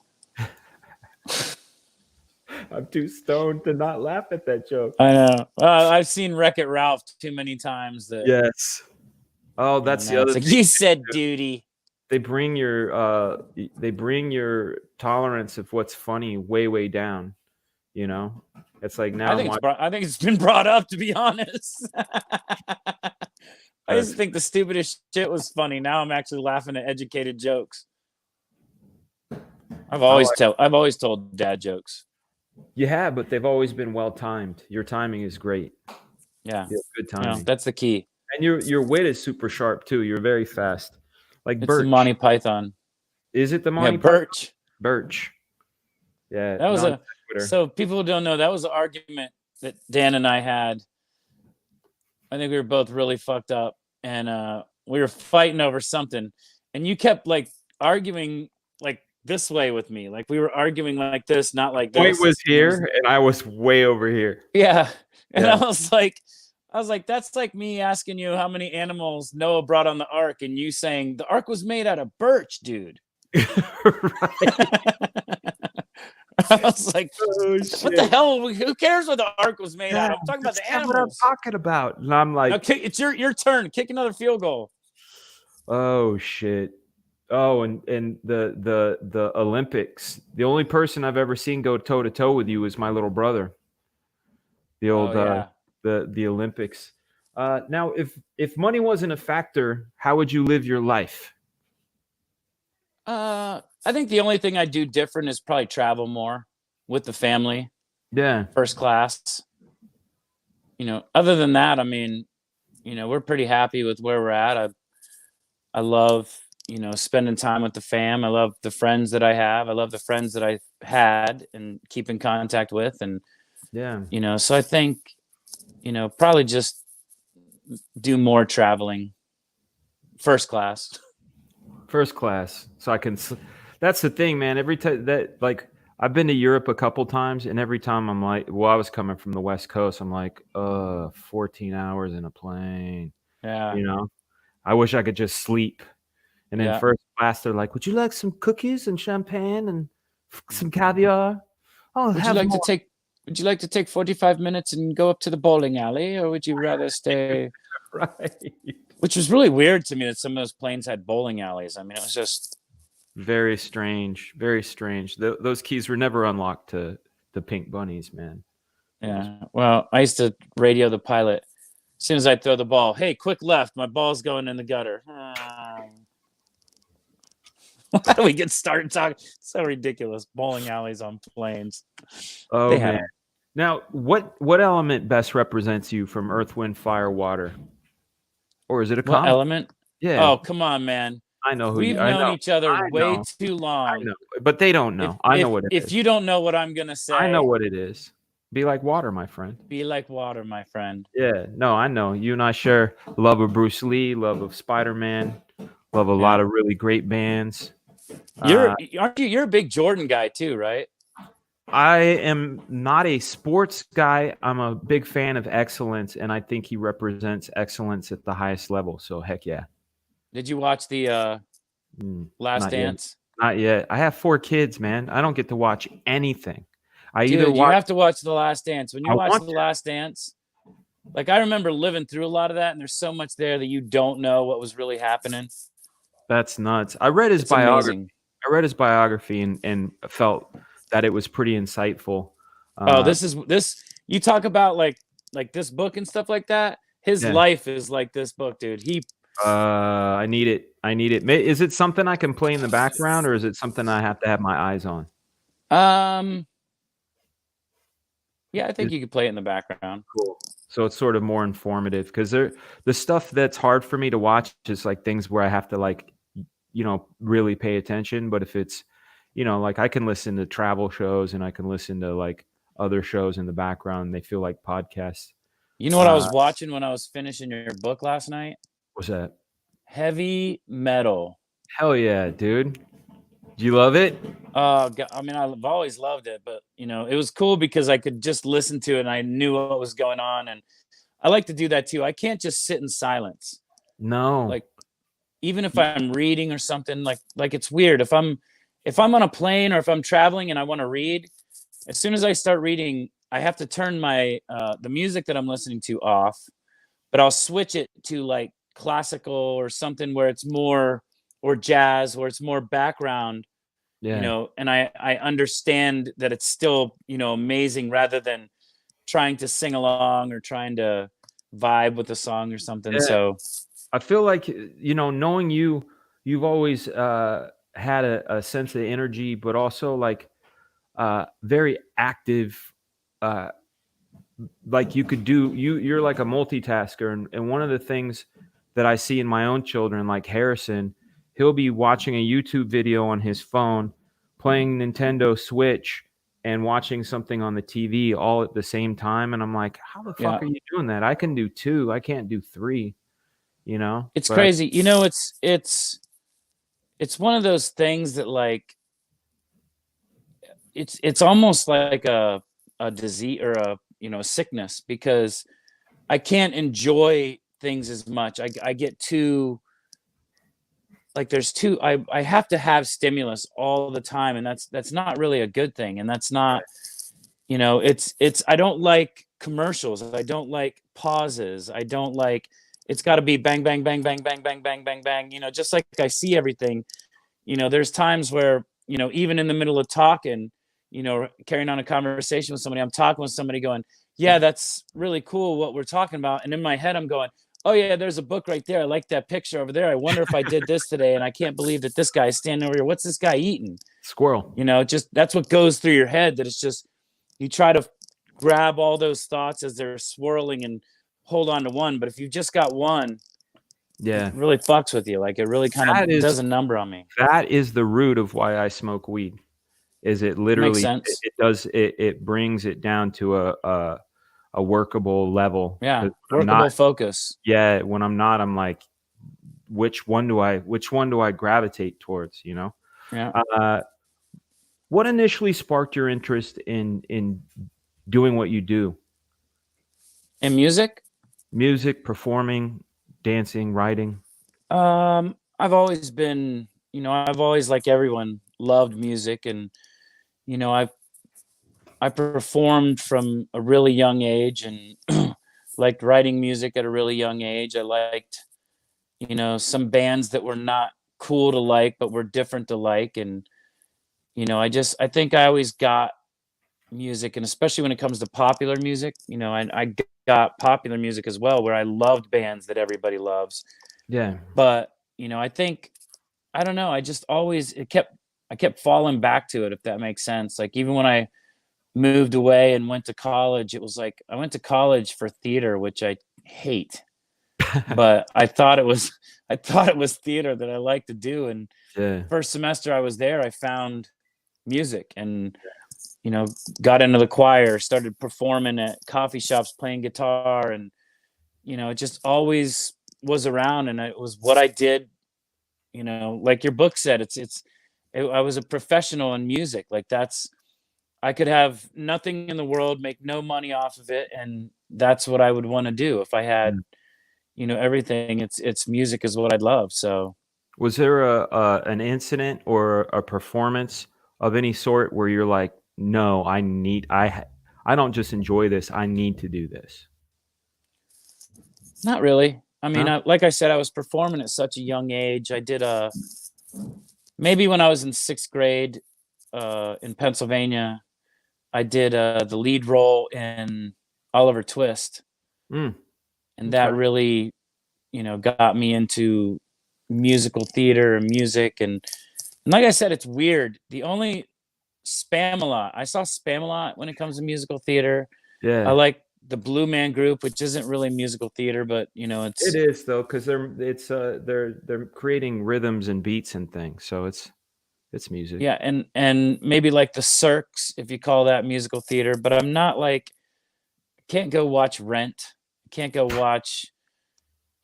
I'm too stoned to not laugh at that joke. I know. I've seen Wreck-It Ralph too many times that. Yes. Oh, that's the now other it's like thing. you said duty. They bring your tolerance of what's funny way down. You know, it's like now I think it's been brought up, to be honest. I used to That's- think the stupidest shit was funny. Now I'm actually laughing at educated jokes. I've always told dad jokes. you have, but they've always been well timed. Your timing is great. Yeah, You have good you know, timing, that's the key. and your wit is super sharp too. You're very fast, like It's Birch. the Monty Python. Is it the Yeah, Monty? Birch. Birch. Yeah, That was non sequitur. so people who don't know, that was an argument that Dan and I had. I think we were both really fucked up, and we were fighting over something, and you kept like arguing like this way with me, like we were arguing like this, not like Point this. was here, and I was way over here. Yeah, and Yeah. I was like, that's like me asking you how many animals Noah brought on the ark, and you saying the ark was made out of birch, dude. Right. I was like, Oh, what the hell? Who cares what the ark was made out of? I'm talking about That's the not what I'm animals. talking about. And I'm like, Now, it's your turn. Kick another field goal. oh shit. Oh, and the Olympics. The only person I've ever seen go toe to toe with you is my little brother. The old yeah. the Olympics. Now, if money wasn't a factor, how would you live your life? I think the only thing I do different is probably travel more with the family, Yeah. first class. You know, other than that, I mean, you know, we're pretty happy with where we're at. I love, you know, spending time with the fam. I love the friends that I have. I love the friends that I had and keep in contact with. And, Yeah. you know, so I think, you know, probably just do more traveling, first class. First class. So I can that's the thing, man. Every time that like I've been to Europe a couple times, and every time I'm like, well, I was coming from the West Coast. I'm like, 14 hours in a plane. Yeah. You know, I wish I could just sleep. And then Yeah. first class, they're like, would you like some cookies and champagne and some caviar? Oh, Would you like to take 45 minutes and go up to the bowling alley, or would you rather stay? Right. Which was really weird to me that some of those planes had bowling alleys. I mean, it was just Very strange. Very strange. Those keys were never unlocked to the pink bunnies, man. yeah. Well, I used to radio the pilot as soon as I throw the ball. Hey, quick left! My ball's going in the gutter. How do we get started talking? So ridiculous. Bowling alleys on planes. Oh They had man. Now, what element best represents you from Earth, Wind, Fire, Water? Or is it a What common? element? Yeah. Oh, come on, man. I know who We've you I known know. each other I way know. too long. I know. But they don't know. I know what it is. If you don't know what I'm gonna say, I know what it is. Be like water, my friend. be like water, my friend. Yeah. No, I know. You and I share love of Bruce Lee, love of Spider-Man, love a lot of really great bands. You're a big Jordan guy too, right? I am not a sports guy. I'm a big fan of excellence, and I think he represents excellence at the highest level. So heck yeah. Did you watch the Last not yet. Dance? Not yet. I have 4 kids, man. I don't get to watch anything. Dude, you have to watch The Last Dance. When you watch want The Last Dance, like I remember living through a lot of that, and there's so much there that you don't know what was really happening. That's nuts. I read his It's biography. amazing. I read his biography and felt that it was pretty insightful. This you talk about like this book and stuff like that. His life is like this book, dude. I need it. Is it something I can play in the background, or is it something I have to have my eyes on? Yeah, I think you could play it in the background. Cool. So it's sort of more informative because the stuff that's hard for me to watch is like things where I have to like, really pay attention. But if it's, like I can listen to travel shows and I can listen to like other shows in the background. And they feel like podcasts. You know what I was watching when I was finishing your book last night? What's that? Heavy metal. Hell yeah, dude. Do you love it? I mean, I've always loved it, but it was cool because I could just listen to it and I knew what was going on. And I like to do that too. I can't just sit in silence. No. Like, even if I'm reading or something, like it's weird. If I'm on a plane or if I'm traveling and I want to read, as soon as I start reading, I have to turn my the music that I'm listening to off, but I'll switch it to like classical or something where it's more, or jazz where it's more background. Yeah. And I understand that it's still, amazing rather than trying to sing along or trying to vibe with the song or something. Yeah. So I feel like, knowing you've always had a sense of energy, but also like very active. Like you're like a multitasker. And one of the things that I see in my own children, like Harrison, he'll be watching a YouTube video on his phone, playing Nintendo Switch, and watching something on the TV all at the same time. And I'm like, how the fuck are you doing that? I can do two. I can't do three. It's But crazy. It's one of those things that like it's almost like a disease or a sickness, because I can't enjoy things as much. I get too, like, I have to have stimulus all the time, and that's not really a good thing. And that's not, it's I don't like commercials. I don't like pauses. I don't like, it's got to be bang bang bang bang bang bang bang bang bang, just like I see everything. There's times where, even in the middle of talking, carrying on a conversation with somebody, I'm talking with somebody going, yeah, that's really cool what we're talking about. And in my head, I'm going, oh yeah, there's a book right there. I like that picture over there. I wonder if I did this today. And I can't believe that this guy is standing over here. What's this guy eating? squirrel. Just that's what goes through your head, that it's just, you try to grab all those thoughts as they're swirling and hold on to one. But if you've just got one, Yeah. it really fucks with you. Like, it really kind of does a number on me. That is the root of why I smoke weed. Is it literally, sense. it brings it down to a workable level. Yeah. Workable focus. Yeah. When I'm not, I'm like, which one do I gravitate towards, Yeah. What initially sparked your interest in doing what you do? And music? Music, performing, dancing, writing? I've always been, I've always, like everyone, loved music. And, I performed from a really young age, and liked writing music at a really young age. I liked, some bands that were not cool to like, but were different to like. And, I think I always got music, and especially when it comes to popular music, I got popular music as well, where I loved bands that everybody loves. Yeah. But, I think, I don't know, I just always, I kept falling back to it, if that makes sense. Like, even when I moved away and went to college, it was like, I went to college for theater, which I hate. But I thought it was theater that I like to do. And first semester I was there, I found music, and got into the choir, started performing at coffee shops, playing guitar. And it just always was around, and it was what I did. Like your book said, I was a professional in music. Like, I could have nothing in the world, make no money off of it, and that's what I would want to do if I had, everything. It's music is what I'd love. So, was there an incident or a performance of any sort where you're like, no, I don't just enjoy this, I need to do this? Not really. I mean, Huh? like I said, I was performing at such a young age. I did maybe when I was in 6th grade in Pennsylvania, I did the lead role in Oliver Twist. Mm. And that really, got me into musical theater and music. And like I said, it's weird. The only I saw Spam-A-Lot when it comes to musical theater. Yeah. I like the Blue Man Group, which isn't really musical theater, but it's It is though, because they're creating rhythms and beats and things, so it's music. yeah, and maybe like the Cirques, if you call that musical theater. But I'm not like, can't go watch Rent, can't go watch.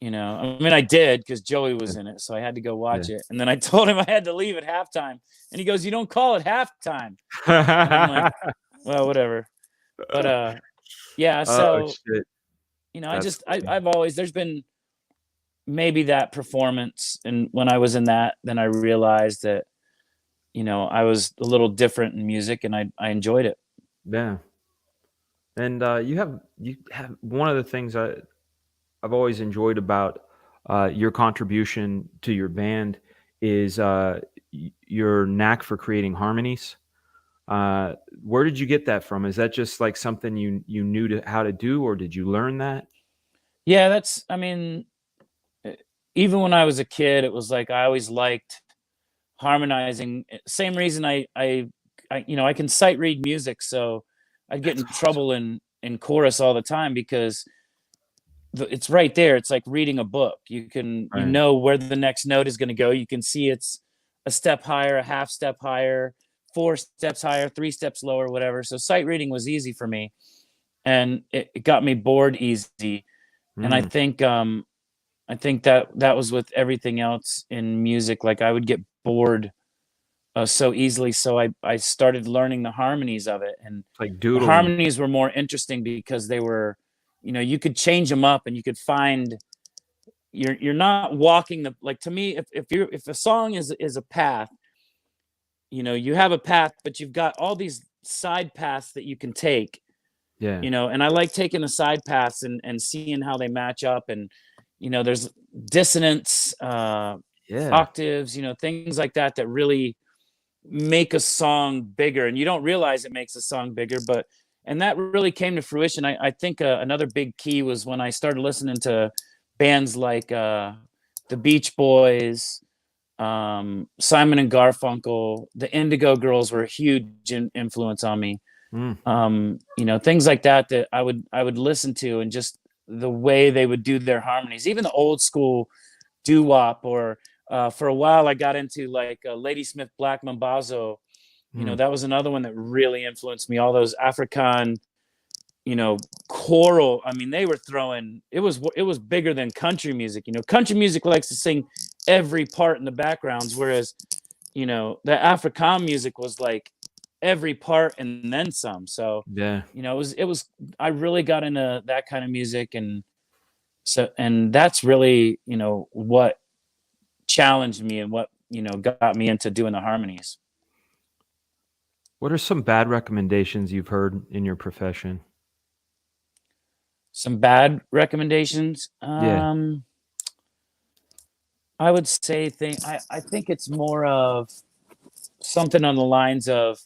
I mean, I did because Joey was in it, so I had to go watch it. And then I told him I had to leave at halftime, and he goes, "You don't call it halftime." And I'm like, "Well, whatever." But yeah. So shit. I've always, there's been maybe that performance, and when I was in that, then I realized that I was a little different in music, and I enjoyed it. Yeah. And you have one of the things I've always enjoyed about your contribution to your band is your knack for creating harmonies. Where did you get that from? Is that just like something you knew how to do, or did you learn that? Yeah, I mean, even when I was a kid, it was like I always liked harmonizing. Same reason I can sight read music, so I'd get in trouble in chorus all the time because it's right there. It's like reading a book. You know where the next note is going to go. You can see it's a step higher, a half step higher, 4 steps higher, 3 steps lower, whatever. So sight reading was easy for me, and it got me bored easy. And I think that was with everything else in music. Like I would get bored so easily. So I started learning the harmonies of it, and like the doodling. harmonies were more interesting because they were, you could change them up, and you could find you're not walking like, to me, if a song is a path, you have a path, but you've got all these side paths that you can take. Yeah. And I like taking the side paths and seeing how they match up, and there's dissonance, octaves, things like that really make a song bigger, and you don't realize it makes a song bigger. And that really came to fruition. I think another big key was when I started listening to bands like the Beach Boys, Simon and Garfunkel. The Indigo Girls were a huge influence on me. Things like that I would listen to, and just the way they would do their harmonies, even the old school doo-wop, or for a while I got into like Ladysmith Black Mambazo. That was another one that really influenced me. All those African, choral. I mean, they were throwing. It was bigger than country music. Country music likes to sing every part in the backgrounds, whereas the African music was like every part and then some. So yeah, it was. I really got into that kind of music, and that's really what challenged me, and what got me into doing the harmonies. What are some bad recommendations you've heard in your profession? Some bad recommendations. Yeah. I would say I think it's more of something on the lines of,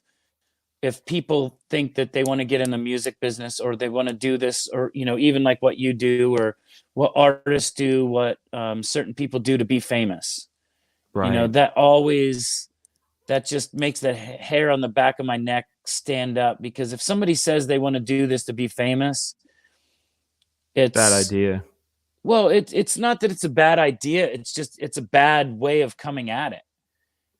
if people think that they want to get in the music business, or they want to do this, or even like what you do, or what artists do, what certain people do to be famous. Right. That just makes the hair on the back of my neck stand up, because if somebody says they want to do this to be famous, it's bad idea. Well, it's not that it's a bad idea. It's a bad way of coming at it.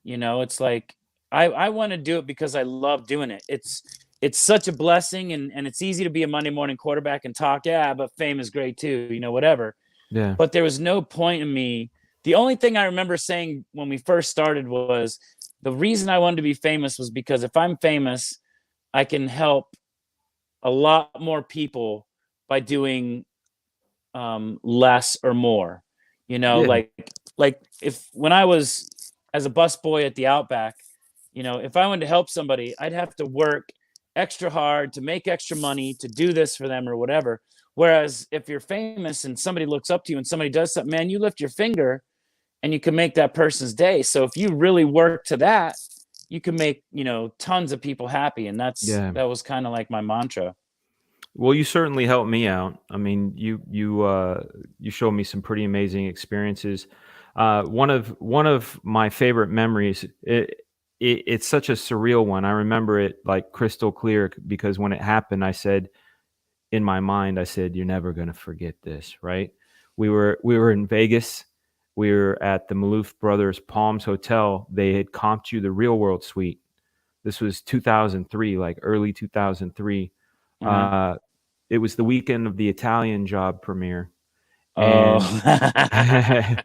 It's like, I want to do it because I love doing it. It's such a blessing, and it's easy to be a Monday morning quarterback and talk, yeah, but fame is great too, whatever. Yeah. But there was no point in me. The only thing I remember saying when we first started was, the reason I wanted to be famous was because if I'm famous, I can help a lot more people by doing less or more. Yeah. Like if when I was as a busboy at the Outback, if I wanted to help somebody, I'd have to work extra hard to make extra money to do this for them or whatever. Whereas if you're famous and somebody looks up to you and somebody does something, man, you lift your finger and you can make that person's day. So if you really work to that, you can make, tons of people happy. And that was kind of like my mantra. Well, you certainly helped me out. I mean, you showed me some pretty amazing experiences. One of my favorite memories. It's such a surreal one. I remember it like crystal clear, because when it happened, I said, in my mind, I said, "You're never gonna forget this." Right? We were in Vegas. We were at the Maloof Brothers Palms Hotel. They had comped you the Real World Suite. This was 2003, like early 2003. Uh-huh. It was the weekend of the Italian Job premiere, Oh. and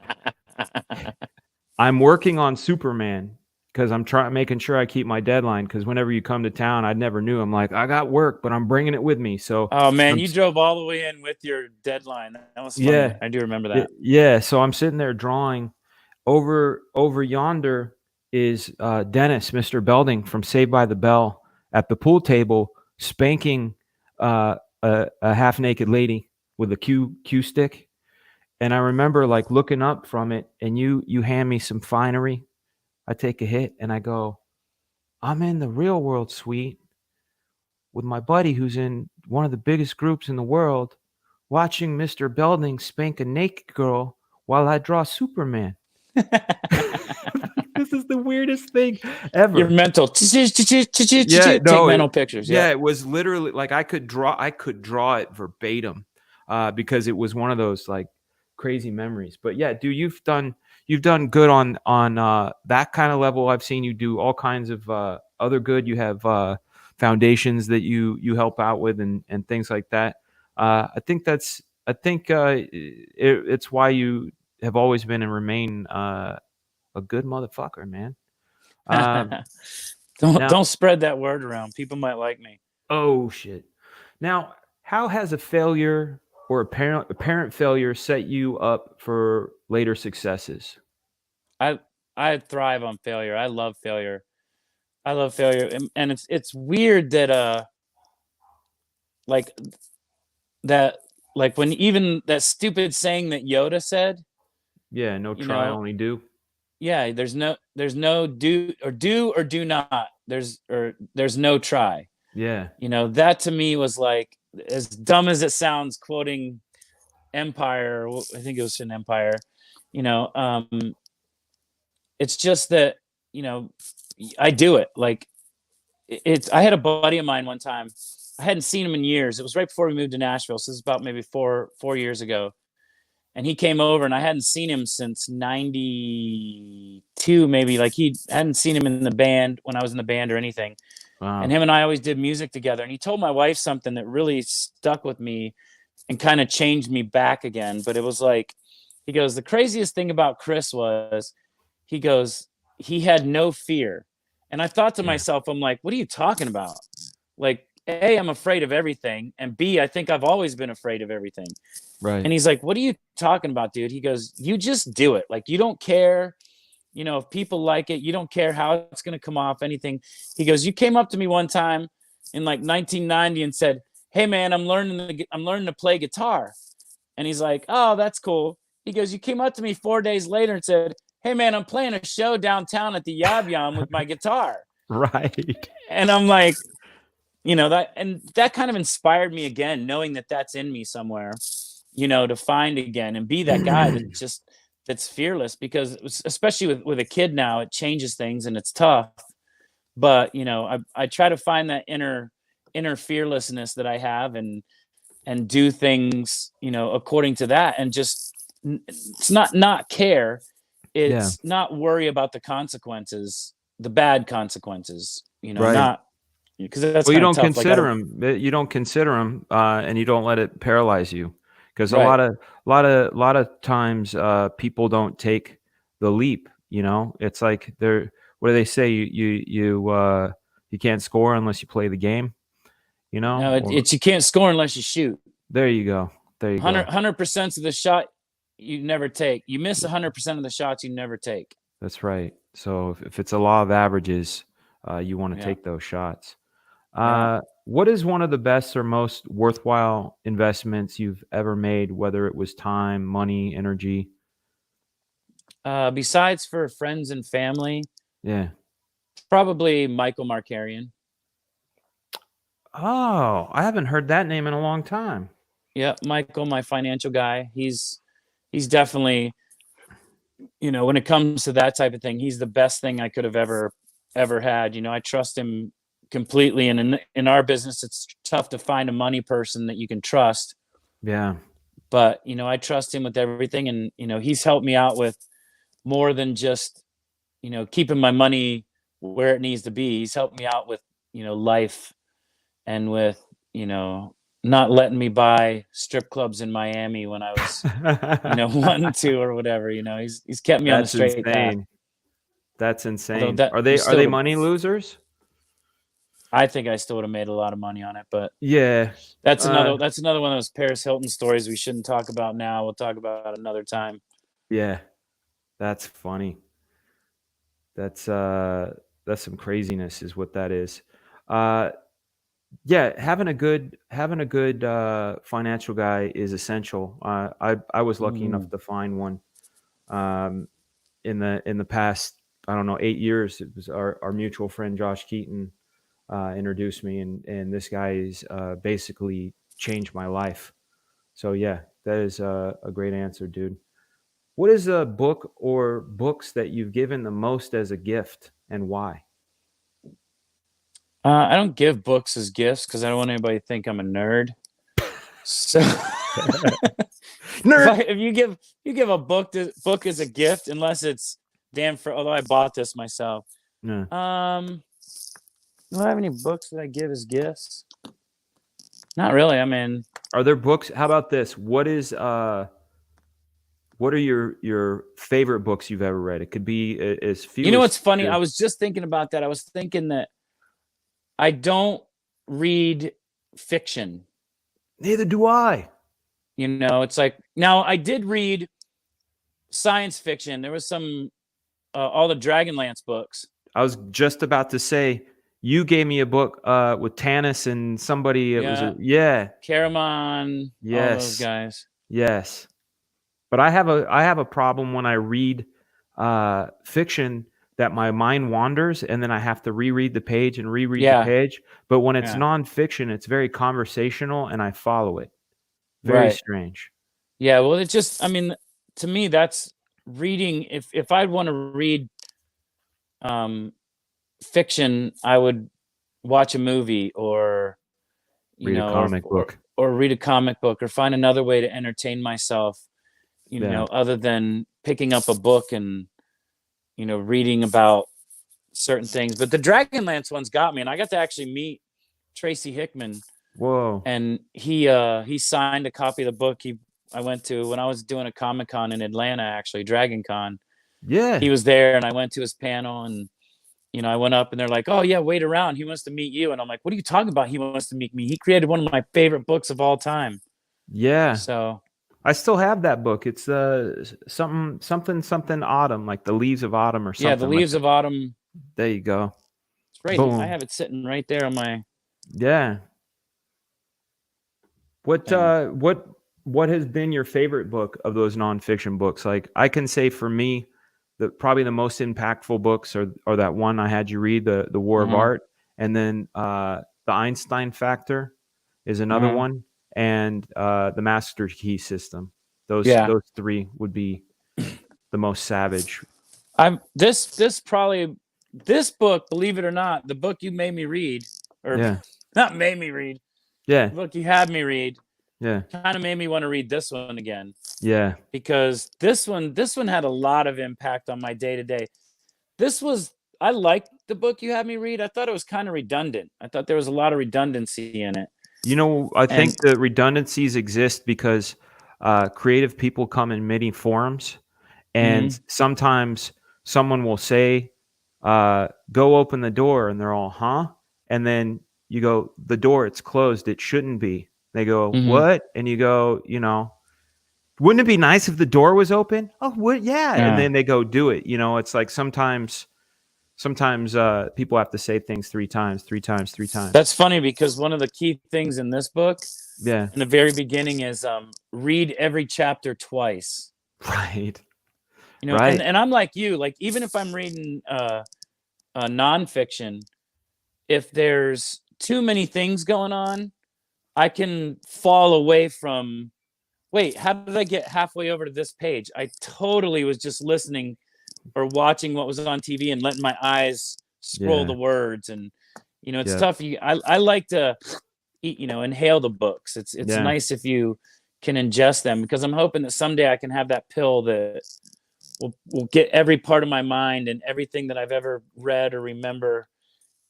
I'm working on Superman because I'm making sure I keep my deadline. Because whenever you come to town, I never knew. I'm like, I got work, but I'm bringing it with me. So Oh man, I'm you drove all the way in with your deadline. That was funny. yeah, I do remember that. yeah. So I'm sitting there drawing. Over yonder is Dennis, Mr. Belding from Saved by the Bell, at the pool table spanking a half naked lady with a cue stick. And I remember like looking up from it, and you hand me some finery. I take a hit and I go, I'm in the Real World Suite with my buddy who's in one of the biggest groups in the world, watching Mr. Belding spank a naked girl while I draw Superman. This is the weirdest thing ever. Your mental Yeah, take mental pictures. Yeah, Yeah. it was literally like I could draw it verbatim, because it was one of those like crazy memories. But yeah, dude, you've done good on that kind of level. I've seen you do all kinds of other good. You have foundations that you help out with and things like that. I think it's why you have always been and remain a good motherfucker, man. Now, Don't spread that word around. People might like me. oh shit. Now, how has a failure or apparent failure set you up for later successes? I thrive on failure. I love failure. I love failure. And it's weird that like that like when even that stupid saying that Yoda said, Yeah, no you try, know, only do. yeah, there's no do or do not. There's no try. Yeah, That to me was like, as dumb as it sounds, quoting Empire. I think it was in Empire. You know, it's just that you know I do it. Like it's. I had a buddy of mine one time. I hadn't seen him in years. It was right before we moved to Nashville. So this is about maybe four years ago. And he came over, and I hadn't seen him since '92, maybe. Like he hadn't seen him in the band when I was in the band or anything. And wow. him and I always did music together. And he told my wife something that really stuck with me and kind of changed me back again. But it was like, he goes, the craziest thing about Chris was, he goes, he had no fear. And I thought to Yeah, myself, I'm like, what are you talking about? Like, A, I'm afraid of everything. And B, I think I've always been afraid of everything. right. And he's like, what are you talking about, dude? He goes, you just do it. Like, you don't care. If people like it, you don't care how it's going to come off, anything. He goes, you came up to me one time in like 1990 and said, hey man, I'm learning to play guitar. And he's like, oh, that's cool. He goes, you came up to me 4 days later and said, hey man, I'm playing a show downtown at the Yab Yam with my guitar. Right. And I'm like, that kind of inspired me again, knowing that that's in me somewhere, to find again and be that guy that's fearless, because especially with a kid now, it changes things and it's tough. But, I try to find that inner fearlessness that I have, and do things, according to that, and just, it's not care. Yeah, It's not worry about the consequences, the bad consequences, right. not, because that's Well, you kind of don't tough. Like, I consider don't, them. You don't consider them, and you don't let it paralyze you, because a right. lot of times people don't take the leap. It's like they're what do they say? You can't score unless you play the game. No, Or you can't score unless you shoot. there you go. There you go. 100% of the shot you never take. You miss 100% of the shots you never take. That's right. So if it's a law of averages, you want to Yeah. take those shots. Yeah. What is one of the best or most worthwhile investments you've ever made, whether it was time, money, energy? Besides for friends and family, Yeah. probably Michael Markarian. Oh, I haven't heard that name in a long time. Yeah, Michael, my financial guy. He's definitely, when it comes to that type of thing, he's the best thing I could have ever had. I trust him completely. And in our business, it's tough to find a money person that you can trust. Yeah. But, you know, I trust him with everything. And, you know, he's helped me out with more than just, you know, keeping my money where it needs to be. He's helped me out with, you know, life and with, you know, not letting me buy strip clubs in Miami when I was, you know, wanting to or whatever. You know, he's kept me on the That's straight path. insane. That's Although insane. that Are we they still, money losers? I think I still would have made a lot of money on it, but Yeah. that's another one of those Paris Hilton stories we shouldn't talk about now. We'll talk about it another time. Yeah. That's funny. That's some craziness is what that is. Yeah, having a good financial guy is essential. I was lucky enough to find one in the past, I don't know, 8 years. It was our mutual friend Josh Keaton introduced me, and this guy's basically changed my life. So yeah, that is a great answer, dude. What is a book or books that you've given the most as a gift, and why? I don't give books as gifts because I don't want anybody to think I'm a nerd. So Nerd. if you give a book as a gift, unless it's although I bought this myself. Yeah. Do I have any books that I give as gifts? Not really. I mean, Are there books? How about this? What are your favorite books you've ever read? It could be as few. you know as what's funny? two. I was just thinking about that. I was thinking that I don't read fiction. Neither do I. You know, it's like now I did read science fiction. There was some all the Dragonlance books. I was just about to say you gave me a book with Tanis and somebody. It was Caramon, all those Yes. guys. Yes. But I have a problem when I read fiction that my mind wanders and then I have to reread the page and reread the page. But when it's nonfiction, it's very conversational and I follow it. Very strange. Yeah, well, it just, I mean, to me, that's reading. If I'd want to read fiction, I would watch a movie or Read a comic book. or read a comic book or find another way to entertain myself, you know, other than picking up a book and, you know, reading about certain things. But the Dragonlance ones got me, and I got to actually meet Tracy Hickman. Whoa. And he signed a copy of the book I went to when I was doing a Comic-Con in Atlanta, actually, Dragon Con. Yeah. He was there, and I went to his panel, and, you know, I went up, and they're like, oh, yeah, wait around. He wants to meet you. And I'm like, what are you talking about? He wants to meet me. He created one of my favorite books of all time. Yeah. So I still have that book. It's something autumn, like the leaves of autumn or something. Yeah, the leaves of autumn. There you go. It's great. Boom. I have it sitting right there on my. Yeah. What has been your favorite book of those nonfiction books? Like I can say for me, probably the most impactful books are that one I had you read, the War of Art, and then the Einstein Factor is another one, and the Master Key System. Those three would be the most savage. This book, believe it or not, the book you made me read, or not made me read. Yeah. The book you had me read. Yeah. Kind of made me want to read this one again. Yeah. Because this one had a lot of impact on my day-to-day. I liked the book you had me read. I thought it was kind of redundant. I thought there was a lot of redundancy in it. You know, I think the redundancies exist because creative people come in many forms, and sometimes someone will say, go open the door, and they're all, huh? And then you go, the door, it's closed. It shouldn't be. They go, what? And you go, you know, wouldn't it be nice if the door was open? Oh, what? Yeah. And then they go do it. You know, it's like sometimes people have to say things three times. That's funny because one of the key things in this book, in the very beginning, is read every chapter twice. Right. You know, and I'm like you. Like even if I'm reading nonfiction, if there's too many things going on, I can fall away from. Wait, how did I get halfway over to this page? I totally was just listening or watching what was on TV and letting my eyes scroll the words, and You know, it's Yeah. tough. I like to eat, inhale the books. It's Yeah. nice if you can ingest them, because I'm hoping that someday I can have that pill that will get every part of my mind and everything that I've ever read or remember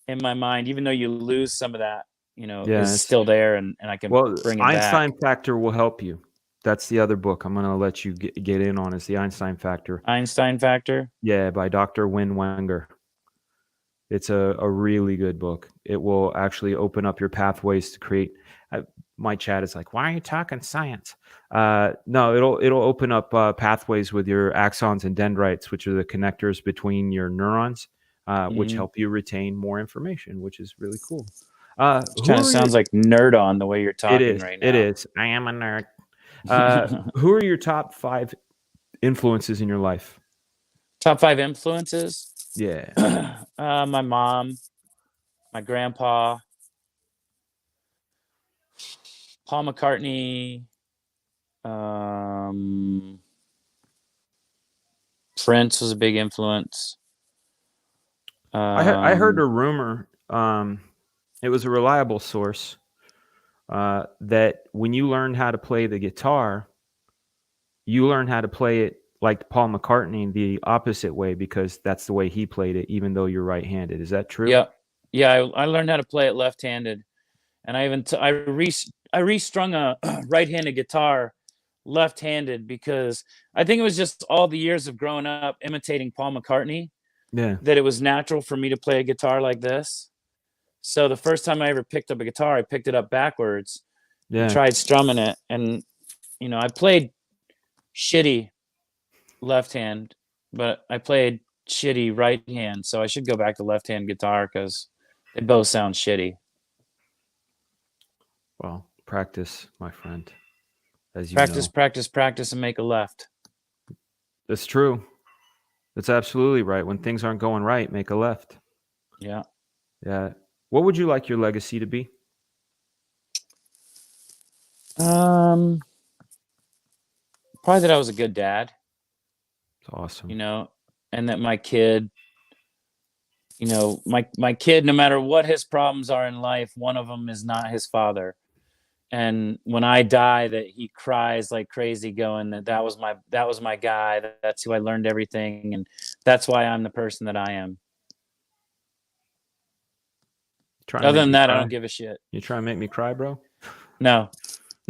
in my mind, even though you lose some of that, Yeah. is still there, and I can Well, bring it Einstein back. Factor will help you. That's the other book I'm going to let you get in on, is the Einstein Factor. Einstein Factor. Yeah, by Dr. Win Wenger. It's a really good book. It will actually open up your pathways to create. My chat is like, "Why are you talking science?" No, it'll open up pathways with your axons and dendrites, which are the connectors between your neurons, which help you retain more information, which is really cool. It kind of sounds like nerd on the way you're talking right now. It is. I am a nerd. Who are your top 5 influences in your life? Top 5 influences. Yeah. My mom, my grandpa, Paul McCartney, Prince was a big influence. I heard a rumor. It was a reliable source that when you learn how to play the guitar, you learn how to play it like Paul McCartney the opposite way, because that's the way he played it, even though you're right-handed. Is that true? Yeah. I learned how to play it left-handed, and I restrung a right-handed guitar left-handed, because I think it was just all the years of growing up imitating Paul McCartney Yeah. that it was natural for me to play a guitar like this. So the first time I ever picked up a guitar, I picked it up backwards and tried strumming it, and I played shitty left hand, but I played shitty right hand, so I should go back to left hand guitar because they both sound shitty. Well, practice, my friend. As you Practice, and make a left. That's true. That's absolutely right. When things aren't going right, make a left. Yeah. Yeah. What would you like your legacy to be? Probably that I was a good dad. It's awesome. And that my kid, my kid, no matter what his problems are in life, one of them is not his father. And when I die, that he cries like crazy, going that was my guy. That's who I learned everything, and that's why I'm the person that I am. Other than that, I don't give a shit. You trying to make me cry, bro? No,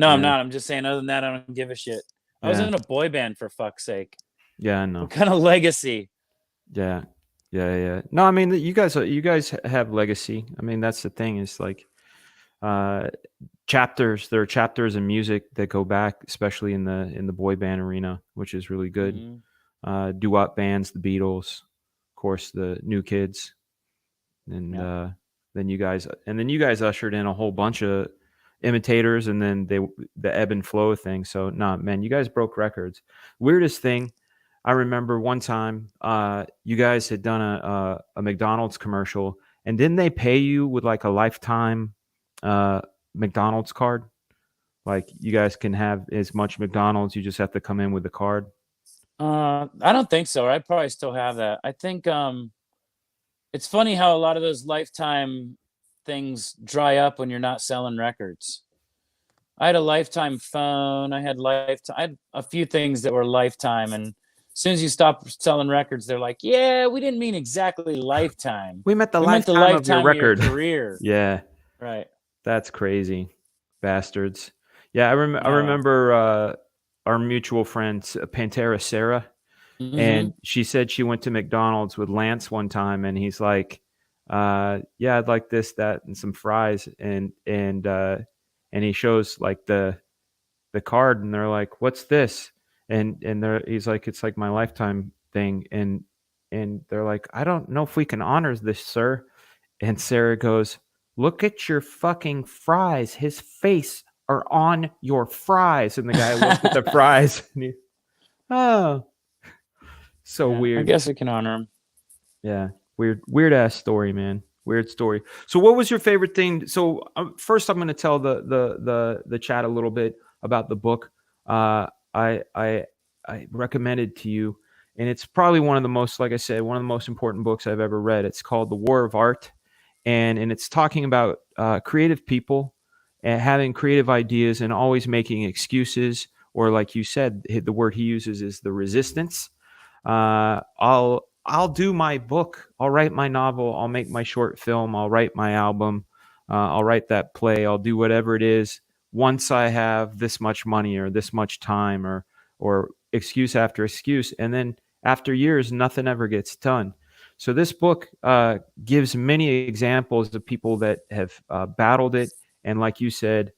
I'm not. I'm just saying, other than that, I don't give a shit. I was in a boy band, for fuck's sake. Yeah, I know. What kind of legacy? Yeah. No, I mean, you guys have legacy. I mean, that's the thing, is like chapters. There are chapters in music that go back, especially in the boy band arena, which is really good. Mm-hmm. Doo-wop bands, the Beatles, of course, the New Kids, and then you guys ushered in a whole bunch of imitators, and then the ebb and flow thing. So man, you guys broke records. Weirdest thing, I remember one time you guys had done a McDonald's commercial, and didn't they pay you with like a lifetime McDonald's card? Like, you guys can have as much McDonald's, you just have to come in with the card. I don't think so. I'd probably still have that. I think it's funny how a lot of those lifetime things dry up when you're not selling records. I had a lifetime phone. I had a few things that were lifetime, and as soon as you stop selling records, they're like, "Yeah, we didn't mean exactly lifetime. We meant the lifetime of your record." Career." Yeah, right. That's crazy, bastards. Yeah, I remember our mutual friend Pantera Sarah, and she said she went to McDonald's with Lance one time, and he's like, "Yeah, I'd like this, that, and some fries," and he shows like the card, and they're like, "What's this?" And he's like, "It's like my lifetime thing," and they're like, "I don't know if we can honor this, sir." And Sarah goes, "Look at your fucking fries. His face are on your fries." And the guy looked at the fries, and so weird. I guess we can honor him. Yeah, weird ass story, man. Weird story. So, what was your favorite thing? So, first, I'm going to tell the chat a little bit about the book. I recommended to you, and it's probably one of the most, like I said, one of the most important books I've ever read. It's called The War of Art, and it's talking about creative people and having creative ideas and always making excuses, or like you said, the word he uses is the resistance. I'll do my book, I'll write my novel, I'll make my short film, I'll write my album, I'll write that play, I'll do whatever it is once I have this much money or this much time, or excuse after excuse, and then after years nothing ever gets done. So this book gives many examples of people that have battled it, and like you said,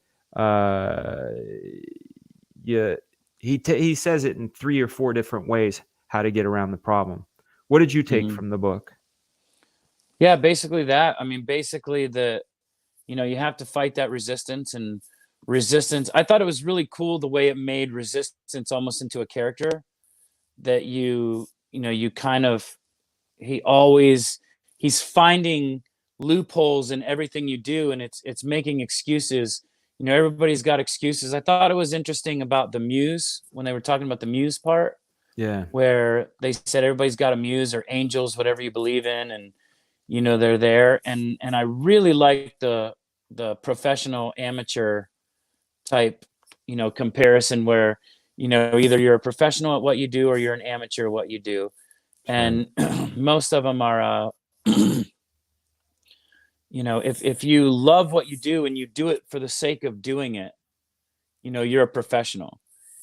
yeah, he says it in 3 or 4 different ways how to get around the problem. What did you take from the book? Yeah, basically that. I mean, basically you have to fight that resistance, and resistance. I thought it was really cool the way it made resistance almost into a character that you kind of, he's finding loopholes in everything you do, and it's making excuses. Everybody's got excuses. I thought it was interesting about the muse, when they were talking about the muse part, Yeah. where they said everybody's got a muse or angels, whatever you believe in, and they're there. And I really like the professional amateur type comparison, where either you're a professional at what you do or you're an amateur at what you do. And most of them are if you love what you do and you do it for the sake of doing it, you're a professional.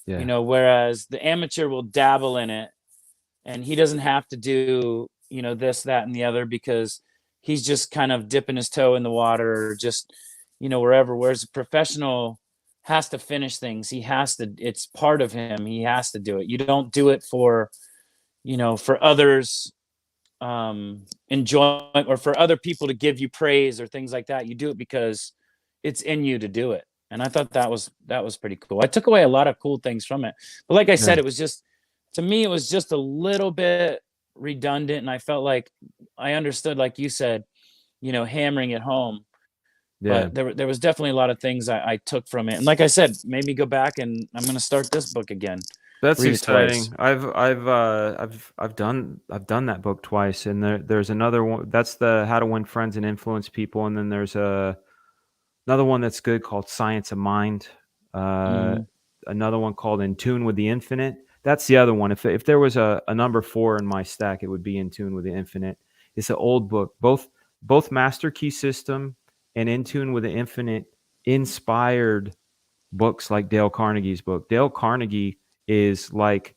Yeah. Whereas the amateur will dabble in it, and he doesn't have to do this, that, and the other, because he's just kind of dipping his toe in the water, or just wherever. Whereas a professional has to finish things. He has to, it's part of him, he has to do it. You don't do it for for others enjoyment, or for other people to give you praise or things like that. You do it because it's in you to do it. And I thought that was pretty cool. I took away a lot of cool things from it, but like I said, it was just, to me, it was just a little bit redundant, and I felt like I understood, like you said, hammering it home. Yeah. But there was definitely a lot of things I took from it, and like I said, made me go back, and I'm going to start this book again. That's Read it exciting. twice. I've done that book twice, and there's another one. That's the How to Win Friends and Influence People, and then there's another one that's good called Science of Mind. Another one called In Tune with the Infinite. That's the other one. If there was a number 4 in my stack, it would be In Tune with the Infinite. It's an old book. Both Master Key System and In Tune with the Infinite inspired books like Dale Carnegie's book. Dale Carnegie is like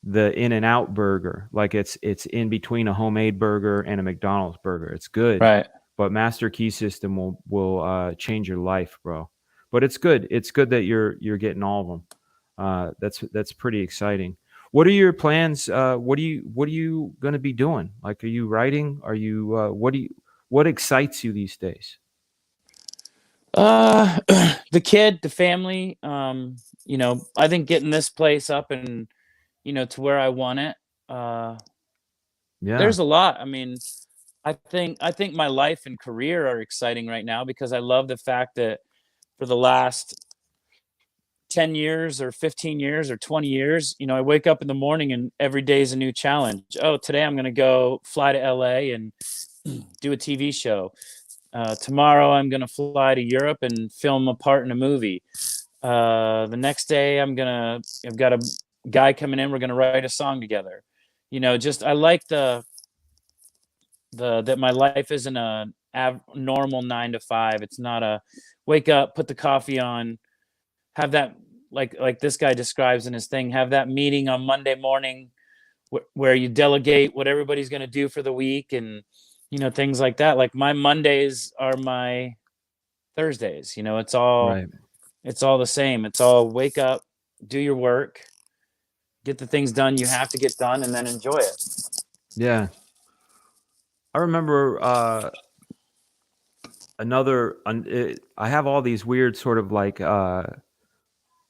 the In-N-Out burger. Like it's in between a homemade burger and a McDonald's burger. It's good. Right. But Master Key System will change your life, bro. But it's good. It's good that you're getting all of them. That's pretty exciting. What are your plans? What are you going to be doing? Like, are you writing? Are you what excites you these days? The kid, the family, I think getting this place up and to where I want it. Yeah. There's a lot. I mean, I think my life and career are exciting right now, because I love the fact that for the last 10 years or 15 years or 20 years, I wake up in the morning and every day is a new challenge. Oh, today I'm going to go fly to LA and do a TV show. Tomorrow I'm going to fly to Europe and film a part in a movie. The next day I've got a guy coming in. We're going to write a song together. Just, I like that my life isn't a normal 9 to 5. It's not a wake up, put the coffee on, have that, like this guy describes in his thing, have that meeting on Monday morning where you delegate what everybody's going to do for the week, and things like that. Like my Mondays are my Thursdays. It's all Right. it's all the same. It's all wake up, do your work, get the things done you have to get done, and then enjoy it. Yeah. I remember I have all these weird sort of like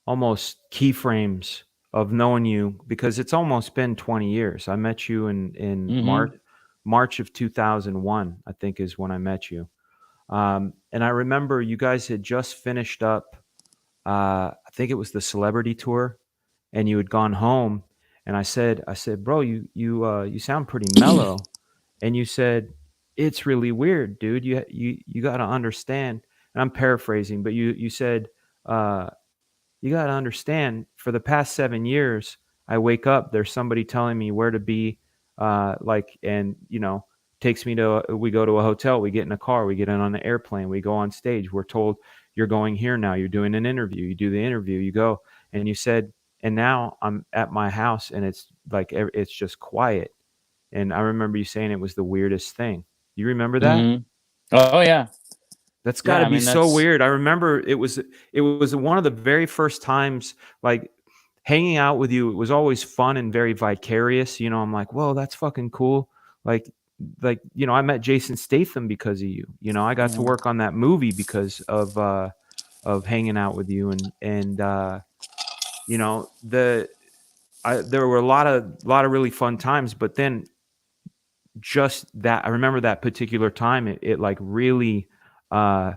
almost keyframes of knowing you, because it's almost been 20 years. I met you in March of 2001, I think, is when I met you. And I remember you guys had just finished up, I think it was the Celebrity Tour, and you had gone home. And I said, bro, you sound pretty mellow. And you said, it's really weird, dude. You got to understand. And I'm paraphrasing, but you said you got to understand. For the past 7 years, I wake up. There's somebody telling me where to be, and takes me to. We go to a hotel. We get in a car. We get in on an airplane. We go on stage. We're told you're going here now. You're doing an interview. You do the interview. You go, and you said, and now I'm at my house, and it's like it's just quiet. And I remember you saying it was the weirdest thing. You remember that? Mhm. Oh yeah. That's got Yeah, to I be mean so that's weird. I remember it was one of the very first times, like, hanging out with you. It was always fun and very vicarious. I'm like, whoa, that's fucking cool. Like I met Jason Statham because of you. I got to Mhm. work on that movie because of hanging out with you, and there were a lot of really fun times, but then just that, I remember that particular time, it like really uh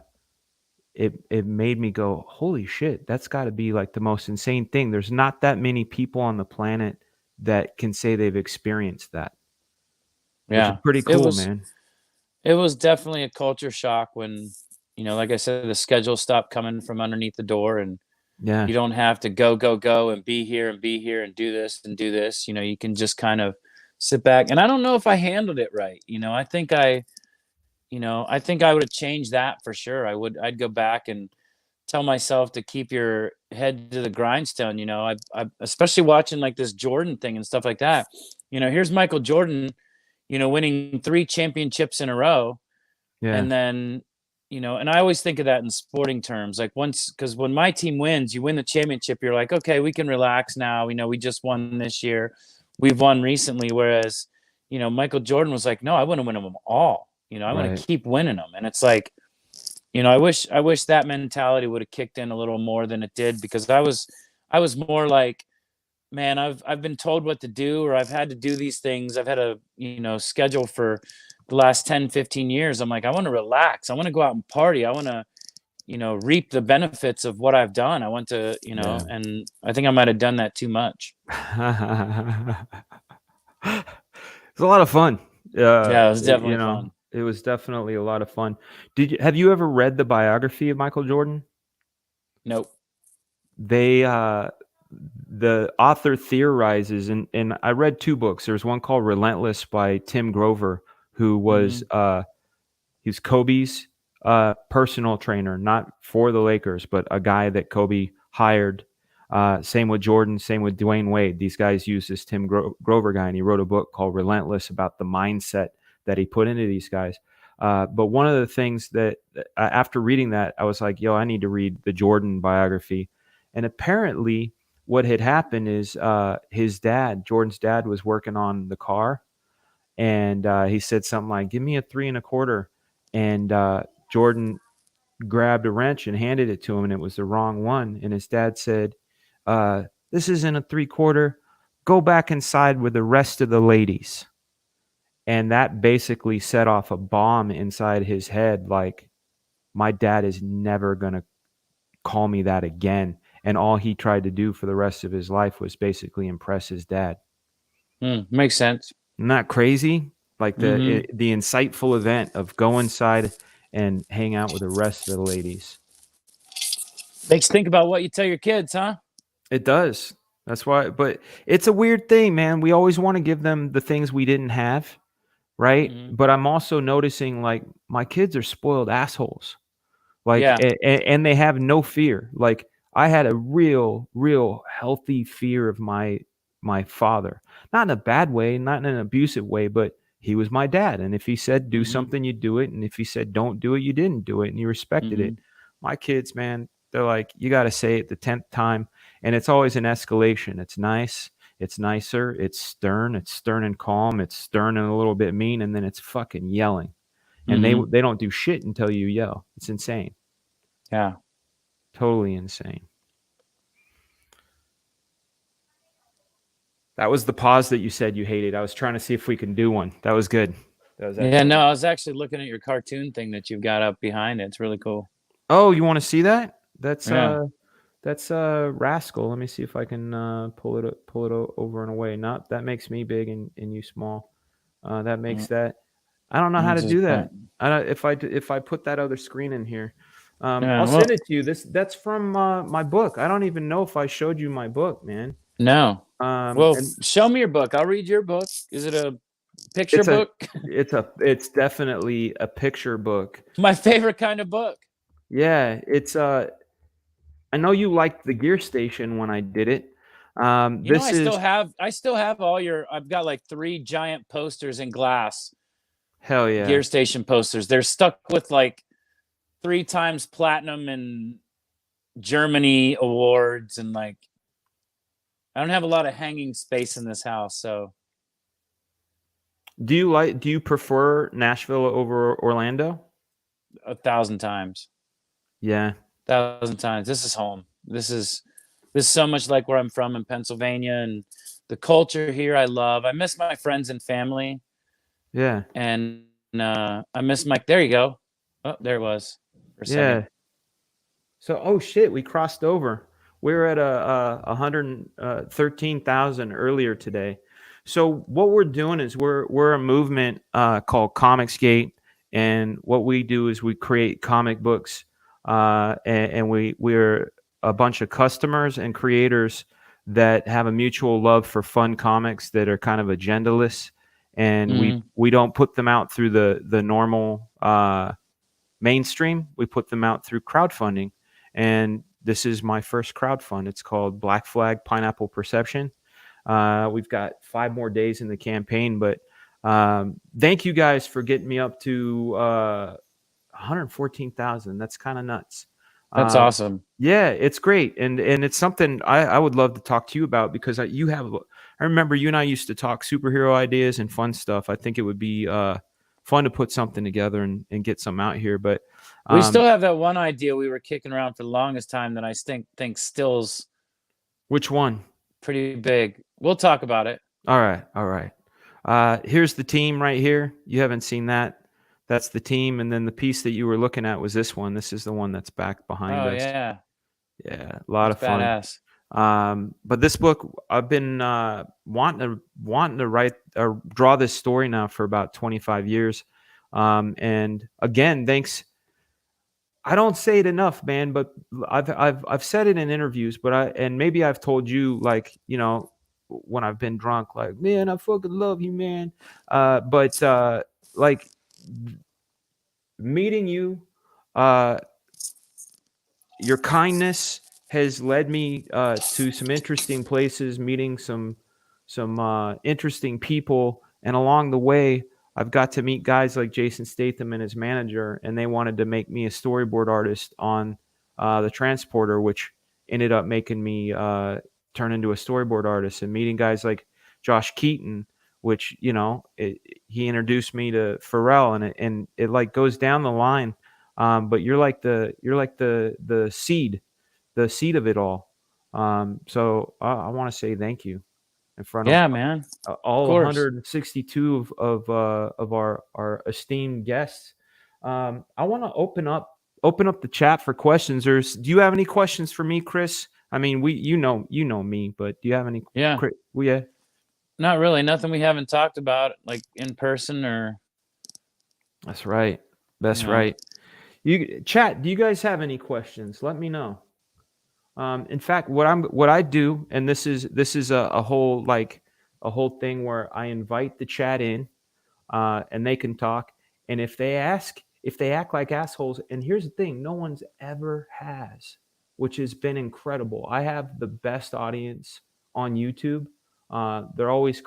it made me go, holy shit, that's got to be like the most insane thing. There's not that many people on the planet that can say they've experienced that, which is yeah. pretty It cool, was man. it was definitely a culture shock when, like I said, the schedule stopped coming from underneath the door, and Yeah, you don't have to go, go, go and be here and be here and do this and do this. You can just kind of sit back. And I don't know if I handled it right. I think I would have changed that for sure. I'd go back and tell myself to keep your head to the grindstone. I especially watching like this Jordan thing and stuff like that. Here's Michael Jordan, winning 3 championships in a row. yeah, And then, and I always think of that in sporting terms. Like because when my team wins, you win the championship, you're like, okay, we can relax now. We just won this year. We've won recently. Whereas, Michael Jordan was like, no, I want to win them all. I want right. to keep winning them. And it's like, I wish that mentality would have kicked in a little more than it did, because I was more like, man, I've been told what to do, or I've had to do these things. I've had a, schedule for the last 10, 15 years. I'm like, I want to relax. I want to go out and party. I want to, reap the benefits of what I've done. I want to, Yeah. and I think I might have done that too much. It's a lot of fun. Yeah, it was definitely fun. It was definitely a lot of fun. Have you ever read the biography of Michael Jordan? Nope. They The author theorizes, and I read 2 books. There's one called Relentless by Tim Grover, who was Hmm. he's Kobe's personal trainer, not for the Lakers, but a guy that Kobe hired. Same with Jordan, same with Dwayne Wade. These guys use this Tim Grover guy, and he wrote a book called Relentless about the mindset that he put into these guys. But one of the things that after reading that, I was like, yo, I need to read the Jordan biography. And apparently, what had happened is his dad, Jordan's dad, was working on the car, and he said something like, "Give me a 3 1/4," and Jordan grabbed a wrench and handed it to him, and it was the wrong one. And his dad said, "This isn't a 3 1/4. Go back inside with the rest of the ladies." And that basically set off a bomb inside his head. Like, my dad is never gonna call me that again. And all he tried to do for the rest of his life was basically impress his dad. Makes sense. Isn't that crazy? Like Hmm. the insightful event of go inside and hang out with the rest of the ladies. Makes you think about what you tell your kids, huh? It does. That's why, but it's a weird thing, man. We always want to give them the things we didn't have, right? Hmm. But I'm also noticing, like, my kids are spoiled assholes. Like, Yeah. and they have no fear. Like, I had a real healthy fear of my father. Not in a bad way, not in an abusive way, but he was my dad. And if he said do Hmm. something, you do it. And if he said don't do it, you didn't do it, and you respected Hmm. it. My kids, man, they're like, you got to say it the 10th time. And it's always an escalation. It's nice. It's nicer. It's stern. It's stern and calm. It's stern and a little bit mean. And then it's fucking yelling. And they Hmm. they don't do shit until you yell. It's insane. Yeah. Totally insane. That was the pause that you said you hated. I was trying to see if we can do one. That was good. That was Yeah. No, excellent. I was actually looking at your cartoon thing that you've got up behind it. It's really cool. Oh, you want to see that? Yeah. That's Rascal. Let me see if I can pull it over and away. Not that makes me big and you small. That makes Mm. that. I don't know how to That's his do that. point. If I put that other screen in here, Yeah, I'll well- send it to you. That's from my book. I don't even know if I showed you my book, man. No. Well, And show me your book. I'll read your book. Is it a picture it's a book? it's definitely a picture book. My favorite kind of book. Yeah, it's I know you liked the Gearstation when I did it. You know, This is I still have all your. I've got like 3 giant posters in glass. hell yeah. Gearstation posters. They're stuck with like 3 times platinum in Germany awards, and like I don't have a lot of hanging space in this house, so Do you prefer Nashville over Orlando? 1,000 times. Yeah. 1,000 times. This is home. This is so much like where I'm from in Pennsylvania, and the culture here I love. I miss my friends and family, Yeah. and I miss my. There you go. Oh, there it was. For a Yeah. second. So, oh shit, we crossed over. We were at 113,000 earlier today. So what we're doing is we're a movement called Comicsgate, and what we do is we create comic books, and we're a bunch of customers and creators that have a mutual love for fun comics that are kind of agendaless, and we don't put them out through the normal mainstream. We put them out through crowdfunding. And this is my first crowdfund. It's called Black Flag Pineapple Perception. We've got 5 more days in the campaign, but thank you guys for getting me up to 114,000. That's kind of nuts. That's awesome. Yeah, it's great, and it's something I would love to talk to you about because you have. I remember you and I used to talk superhero ideas and fun stuff. I think it would be fun to put something together and get some out here. But we still have that one idea we were kicking around for the longest time that I think still's which one? pretty big. We'll talk about it. All right. Here's the team right here. You haven't seen that. That's the team, and then the piece that you were looking at was this one. This is the one that's back behind us. Yeah. Yeah, a lot of fun. Badass. But this book, I've been wanting to write or draw this story now for about 25 years. And again, thanks. I don't say it enough, man, but I've said it in interviews, but maybe I've told you, like, you know, when I've been drunk, like, man, I fucking love you, man. But like meeting you, your kindness has led me to some interesting places, meeting some interesting people, and along the way, I've got to meet guys like Jason Statham and his manager, and they wanted to make me a storyboard artist on the Transporter, which ended up making me turn into a storyboard artist. And meeting guys like Josh Keaton, which, you know, he introduced me to Pharrell, and it like goes down the line. But you're like the seed of it all. So I want to say thank you in front of man. all 162 of our esteemed guests. I want to open up the chat for questions. Do you have any questions for me, Chris? I mean, you know me, but do you have any? Yeah. Yeah. Not really. Nothing we haven't talked about, like in person or. That's right. That's right. You chat. Do you guys have any questions? Let me know. In fact, what I do, and this is a whole thing where I invite the chat in, and they can talk. And if they act like assholes, and here's the thing, no one's ever has, which has been incredible. I have the best audience on YouTube. They're always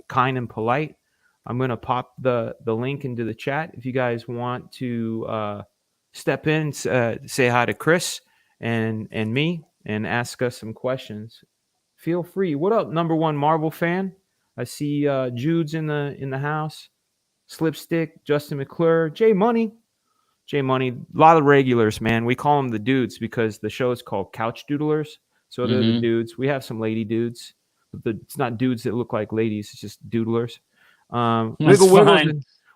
kind and polite. I'm going to pop the link into the chat if you guys want to step in, say hi to Chris and me, and ask us some questions. Feel free. What up, number one Marvel fan? I see Jude's in the house. Slipstick, Justin McClure, J Money, a lot of regulars, man. We call them the dudes because the show is called Couchdoodles. So they're the dudes. We have some lady dudes. It's not dudes that look like ladies. It's just doodlers.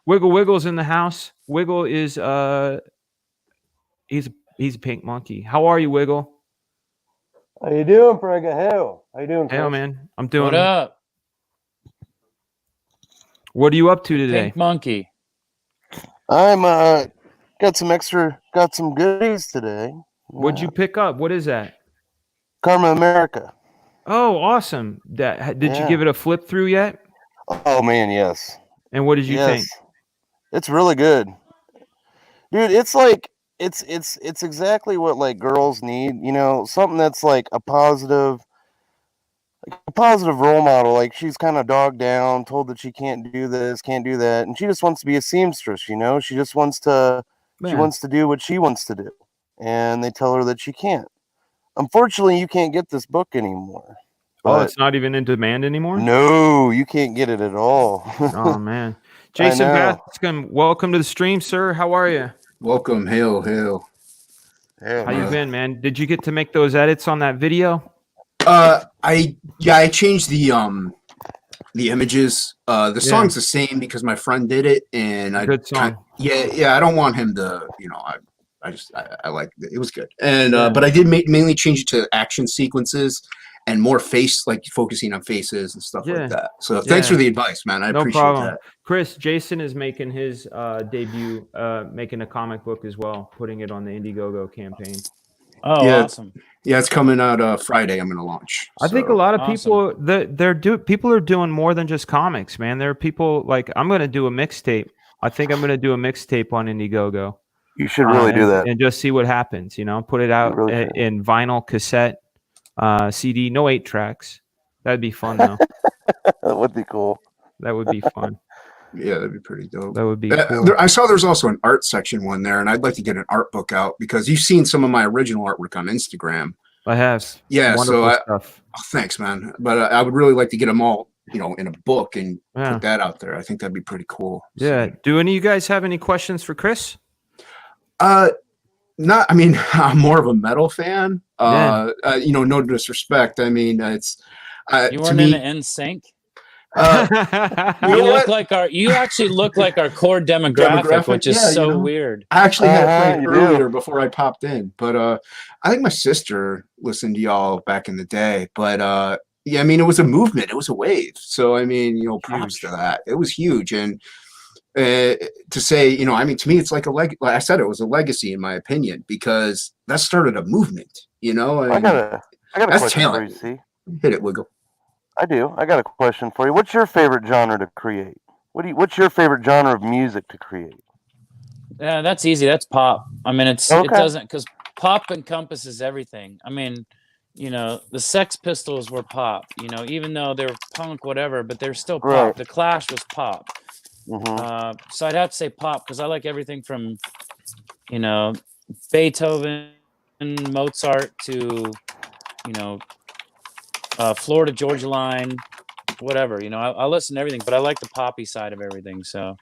Wiggle's in the house. Wiggle is he's a pink monkey. How are you, Wiggle? How you doing, Frega? Hell, how you doing, Chris? Hey, man. I'm doing. What up? What are you up to today? Pink monkey. I'm got some goodies today. What'd you pick up? What is that? Karma America. Oh, awesome. Did you Yeah. give it a flip through yet? Oh man, yes. And what did you think? It's really good. Dude, it's like it's exactly what like girls need, you know, something that's like a positive role model. Like she's kind of dogged down, told that she can't do this, can't do that, and she just wants to be a seamstress, you know? She just wants to Man. do what she wants to do. And they tell her that she can't. Unfortunately, you can't get this book anymore. Oh, But it's not even in demand anymore? no, you can't get it at all. Oh, man. Jason know. Bascom, welcome to the stream, sir. How are you? Welcome, hail. Yeah, How you been, man? Did you get to make those edits on that video? I changed the images. The song's the same because my friend did it, and Good song. I don't want him to, you know, I like it. It was good, and Yeah. but I did mainly change it to action sequences and more face, like focusing on faces and stuff like that. So thanks for the advice, man. I No appreciate problem. that. Chris, Jason is making his debut, making a comic book as well, putting it on the Indiegogo campaign. Oh, Yeah. awesome. Yeah, it's coming out Friday. I'm going to launch. I think a So, lot of awesome. people people are doing more than just comics, man. There are people like I'm going to do a mixtape. I think I'm going to do a mixtape on Indiegogo. you should really do that. And just see what happens. You know, put it out really should. in vinyl, cassette, CD. No 8 tracks. That'd be fun though. That would be cool. That would be fun. yeah, that'd be pretty dope. That would be cool. I saw there's also an art section one there, and I'd like to get an art book out because you've seen some of my original artwork on Instagram. I have. Yeah, Wonderful stuff. Oh, thanks, man. But I would really like to get them all, you know, in a book and Yeah. put that out there. I think that'd be pretty cool. Yeah. So, Do any of you guys have any questions for Chris? not. I mean, I'm more of a metal fan. Yeah. You know, no disrespect. I mean, it's You to weren't me. in NSYNC? You You know look what? like you actually look like our core demographic, which is Yeah, you so know. weird. I actually had it played you do. earlier before I popped in, but I think my sister listened to y'all back in the day. But yeah, I mean, it was a movement, it was a wave. So I mean, you know, props to that. It was huge, and to say, you know, I mean, to me, it's like like I said, it was a legacy in my opinion because that started a movement. You know, I and got a that's question talent. for you, see? Hit it, Wiggle. I do. I got a question for you. What's your favorite genre to create? What's your favorite genre of music to create? Yeah, that's easy. That's pop. I mean, it Okay. doesn't, because pop encompasses everything. I mean, you know, the Sex Pistols were pop. You know, even though they're punk, whatever, but they're still pop. Right. The Clash was pop. Mm-hmm. So I'd have to say pop because I like everything from, you know, Beethoven, Mozart to, you know, Florida Georgia Line, whatever. You know, I listen to everything, but I like the poppy side of everything. So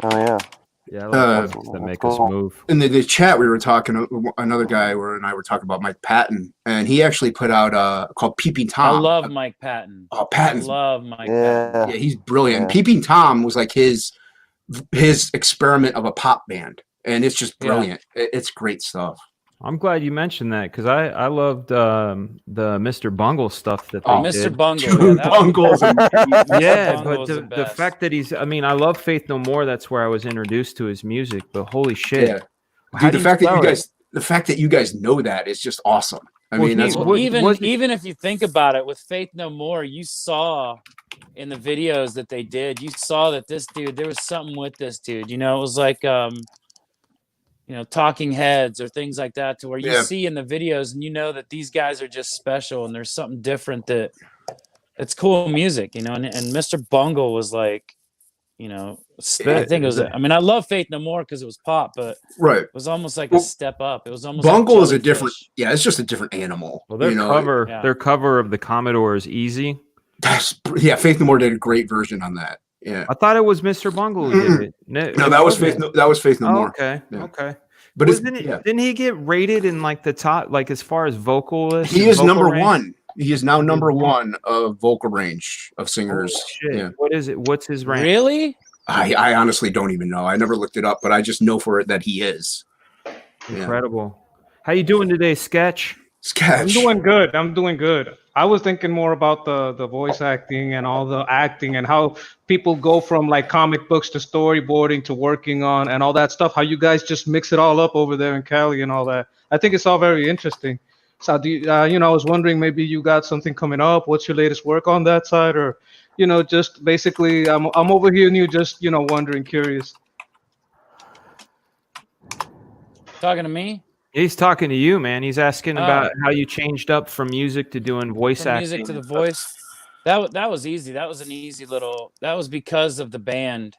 Oh yeah. Yeah, I like Uh, those that make us cool. move. In the chat, we were talking. Another guy and I were talking about Mike Patton, and he actually put out called Peeping Tom. I love Mike Patton. Oh, Patton's I love Mike Yeah. Patton. yeah, he's brilliant. Yeah. Peeping Tom was like his experiment of a pop band, and it's just Yeah. brilliant. It's great stuff. I'm glad you mentioned that because I loved the Mr. Bungle stuff that they Oh, did. Mr. Bungle. Dude, that was- Bungle's amazing. Yeah, Bungle but was the the best. fact that I mean, I love Faith No More. That's where I was introduced to his music. But holy shit, Yeah, How dude, do the you fact that spell it? the fact that you guys know that is just awesome. I Well, mean, he- that's what- Well, even was it- even if you think about it, with Faith No More, you saw in the videos that they did, you saw that this dude, there was something with this dude. You know, it was like you know, Talking Heads or things like that, to where you Yeah. see in the videos and you know that these guys are just special and there's something different that it's cool music, you know. And Mr. Bungle was like, you know, I think it was. I mean, I love Faith No More because it was pop, but right. it was almost like Well, a step up. It was almost Bungle like is a different. Jellyfish. Yeah, it's just a different animal. Well, their you know? cover, Yeah. their cover of the Commodore is easy. Yeah, Faith No More did a great version on that. Yeah. I thought it was Mr. Bungle who did it. No, that was Faith. That was Faith No Oh, More. okay, Yeah. okay. But Wasn't it's, it, yeah. didn't he get rated in like the top, like as far as vocalists? He and is vocal number range? one. He is now He is number one. one of vocal range of Holy singers. shit. Yeah. What is it? What's his rank? Really? I honestly don't even know. I never looked it up, but I just know for it that he is. Yeah. Incredible. How you doing today, Sketch? Sketch. I'm doing good. I'm doing good. I was thinking more about the voice acting and all the acting and how people go from like comic books to storyboarding to working on and all that stuff. How you guys just mix it all up over there in Cali and all that. I think it's all very interesting. So do you, I was wondering maybe you got something coming up. What's your latest work on that side, or just basically I'm over here and you just wondering, curious. Talking to me? He's talking to you, man. He's asking Oh. about how you changed up from music to doing voice From acting. music to the voice. That was easy. That was an easy little. That was because of the band.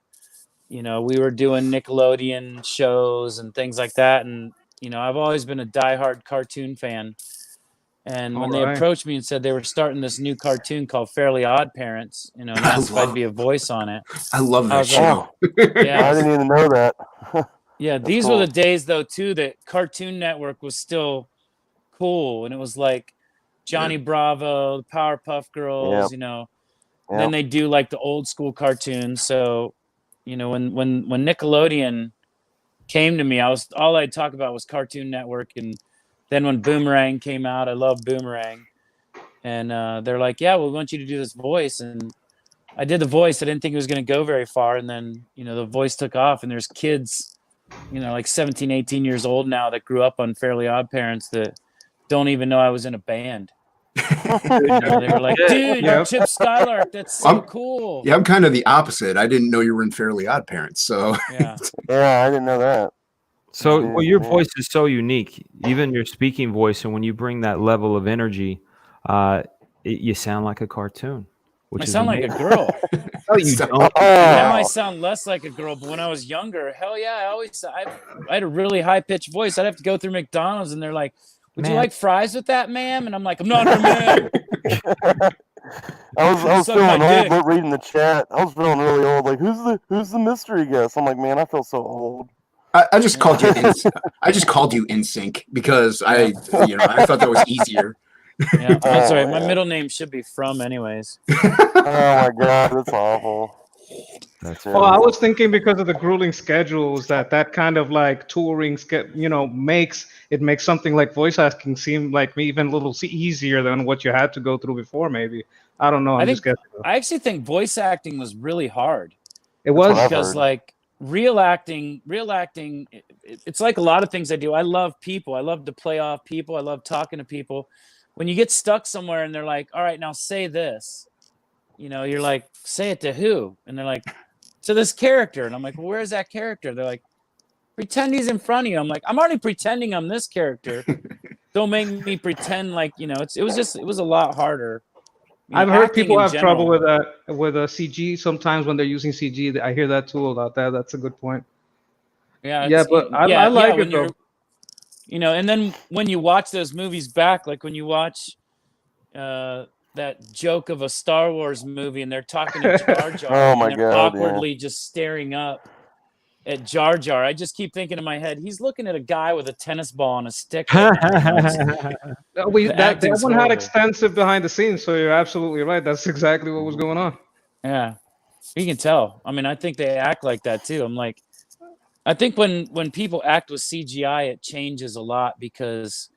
We were doing Nickelodeon shows and things like that, and I've always been a diehard cartoon fan. And when they Alright. approached me and said they were starting this new cartoon called Fairly Odd Parents, and asked if I'd be a voice on it. I love I that was show. Yeah, I didn't even know that. yeah. That's These cool. were the days though too that Cartoon Network was still cool, and it was like Johnny Bravo, the Powerpuff Girls, Yep. And then they do like the old school cartoons. So, when Nickelodeon came to me, all I'd talk about was Cartoon Network, and then when Boomerang came out, I loved Boomerang, and they're like, "Yeah, we want you to do this voice," and I did the voice. I didn't think it was going to go very far, and then the voice took off, and there's kids, like 17, 18 years old now that grew up on Fairly Odd Parents that don't even know I was in a band. They were like, "Dude, you're Chip Skylark. That's so cool." Yeah, I'm kind of the opposite. I didn't know you were in Fairly Odd Parents. So Yeah. Yeah, I didn't know that. So, Yeah, well, your yeah. voice is so unique, even your speaking voice, and when you bring that level of energy, you sound like a cartoon, which I is sound like a amazing. girl. No, you So- don't. Now Oh, I sound less like a girl, but when I was younger, hell yeah, I had a really high pitched voice. I'd have to go through McDonald's and they're like, "Would you Man. like fries with that, ma'am?" And I'm like, "I'm not her man." I was Suck my feeling old, dick. but reading the chat, I was feeling really old. Like, who's the mystery guest? I'm like, man, I feel so old. I just called you. I just called you In Sync because I thought that was easier. Yeah, that's all right. My man. middle name should be From, anyways. Oh my god, that's awful. That's Well, I was thinking because of the grueling schedules that kind of like touring, makes something like voice acting seem like even a little easier than what you had to go through before. Maybe I don't know. I'm just guessing. I actually think voice acting was really hard. It what was I've Because heard. like real acting, it's like a lot of things I do. I love people. I love to play off people. I love talking to people. When you get stuck somewhere and they're like, "All right, now say this," you're like, "Say it to who?" And they're like, "To this character." And I'm like, "Well, where's that character?" They're like, "Pretend he's in front of you." I'm like, "I'm already pretending I'm this character. Don't make me pretend like." It was a lot harder. I've heard Acting people in have trouble general. with that with CG sometimes when they're using CG. I hear that too about that. That's a good point. Yeah, Yeah, but I like when it though. and then when you watch those movies back, like when you watch that joke of a Star Wars movie and they're talking to Jar Jar Oh my and they're God, yeah. awkwardly just staring up at Jar Jar. I just keep thinking in my head, he's looking at a guy with a tennis ball and a stick right now. The That acting's one had horrible. extensive behind the scenes, so you're absolutely right. That's exactly what was going on. Yeah, you can tell. I mean, I think they act like that too. I'm like, I think when people act with CGI, it changes a lot because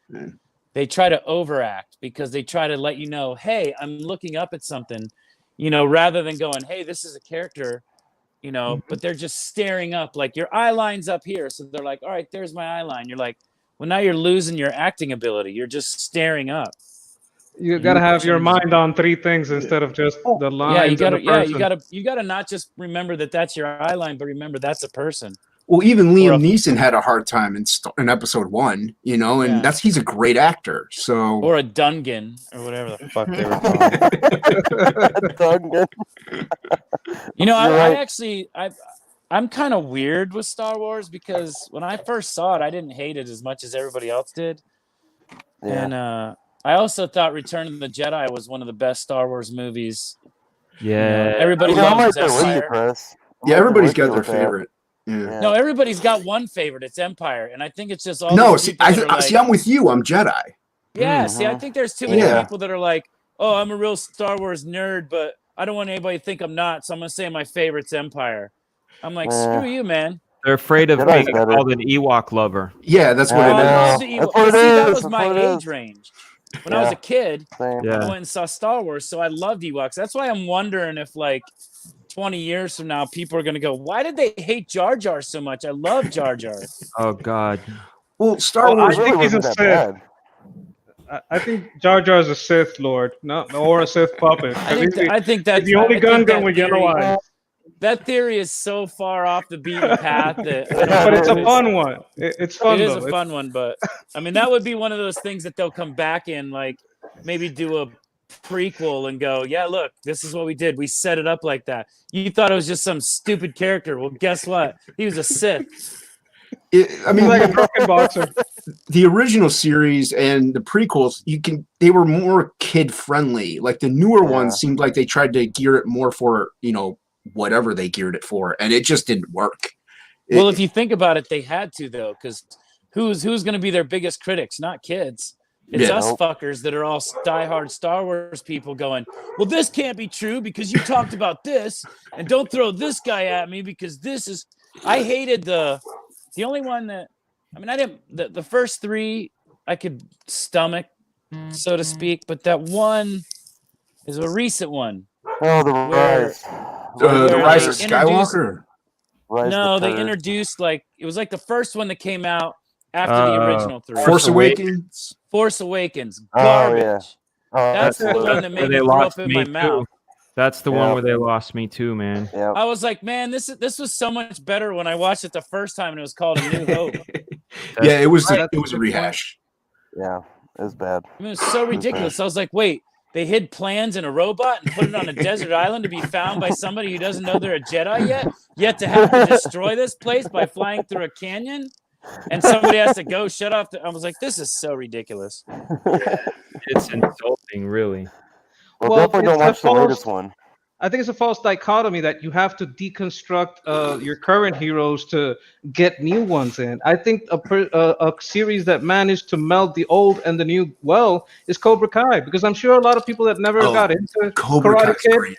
they try to overact, because they try to let you know, "Hey, I'm looking up at something," rather than going, "Hey, this is a character," but they're just staring up, like your eye line's up here. So they're like, "All right, there's my eye line." You're like, well, now you're losing your acting ability. You're just staring up. You gotta have your changes. mind on three things instead of just the lines Yeah, and the person. you gotta not just remember that that's your eye line, but remember that's a person. Well, even Or Liam a- Neeson had a hard time in episode 1, and Yeah. he's a great actor. So Or a Dungan, or whatever the fuck they were called. Dungan. I'm kind of weird with Star Wars because when I first saw it, I didn't hate it as much as everybody else did. Yeah. And I also thought Return of the Jedi was one of the best Star Wars movies. Yeah. Everybody I'm right loves there with you, Empire. Chris. yeah, everybody's got their with that. favorite. Yeah. No, everybody's got one favorite. It's Empire, and I think it's just all. No, these see, people that are see, like- I'm with you. I'm Jedi. Yeah, see, I Mhm. think there's too many Yeah. people that are like, "Oh, I'm a real Star Wars nerd, but I don't want anybody to think I'm not, so I'm gonna say my favorite's Empire." I'm like, Yeah. screw you, man. They're afraid of Jedi's being better. called an Ewok lover. Yeah, that's what I Oh, I it know. love is. the That's Ewok. what But it see, that is. was That's my what it age is. range. When I was Yeah. a kid, Same. Yeah. I went and saw Star Wars, so I loved Ewoks. That's why I'm wondering if, like, 20 years from now, people are going to go, why did they hate Jar Jar so much? I love Jar Jar. Oh God. Well, Star Oh, I It Wars. really think he's a wasn't that Sith. bad. I think Jar Jar is a Sith Lord, or a Sith puppet. I think He's I think the, that he's the only I gun think gun that with yellow theory, eyes. that theory is so far off the beaten path that I don't Yeah, But know it's if a it's fun one. It's fun it is though. a fun one, but I mean that would be one of those things that they'll come back in, like maybe do a prequel and go, yeah, look, this is what we did. We set it up like that. You thought it was just some stupid character. Well, guess what? He was a Sith. I He's mean, like a broken boxer. the original series and the prequels, they were more kid friendly. Like the newer Yeah. ones seemed like they tried to gear it more for, whatever they geared it for, and it just didn't work. Well, if you think about it, they had to though, because who's going to be their biggest critics? Not kids. It's Yeah. us Nope. fuckers that are all diehard Star Wars people going, well, this can't be true because you talked about this, and don't throw this guy at me because this is. I hated the only one that, I mean, I didn't, the first three I could stomach, so to speak, but that one is a recent one. Oh, the Where- Rise. the where Rise they of introduced- Skywalker. Rise No, the they Turd. introduced, like, it was like the first one that came out after the original three. Force Awakens. Force Awakens, Oh, garbage. yeah. Oh, That's the absolutely. one that where made they me throw lost up in me my too. mouth. That's the one Yeah. where they lost me too, man. Yeah. I was like, man, this was so much better when I watched it the first time, and it was called A New Hope. Yeah, it was Right, it that's was a a good point. rehash. Yeah. It was bad. I mean, it was so ridiculous. I was like, wait, they hid plans in a robot and put it on a desert island to be found by somebody who doesn't know they're a Jedi yet to have to destroy this place by flying through a canyon, and somebody has to go shut off. I was like, this is so ridiculous. It's insulting, really. Well, Well, definitely don't it's a watch the latest false- one. I think it's a false dichotomy that you have to deconstruct your current heroes to get new ones in. I think a series that managed to meld the old and the new well is Cobra Kai, because I'm sure a lot of people that never Oh, got into Cobra Karate Kai's Kid great.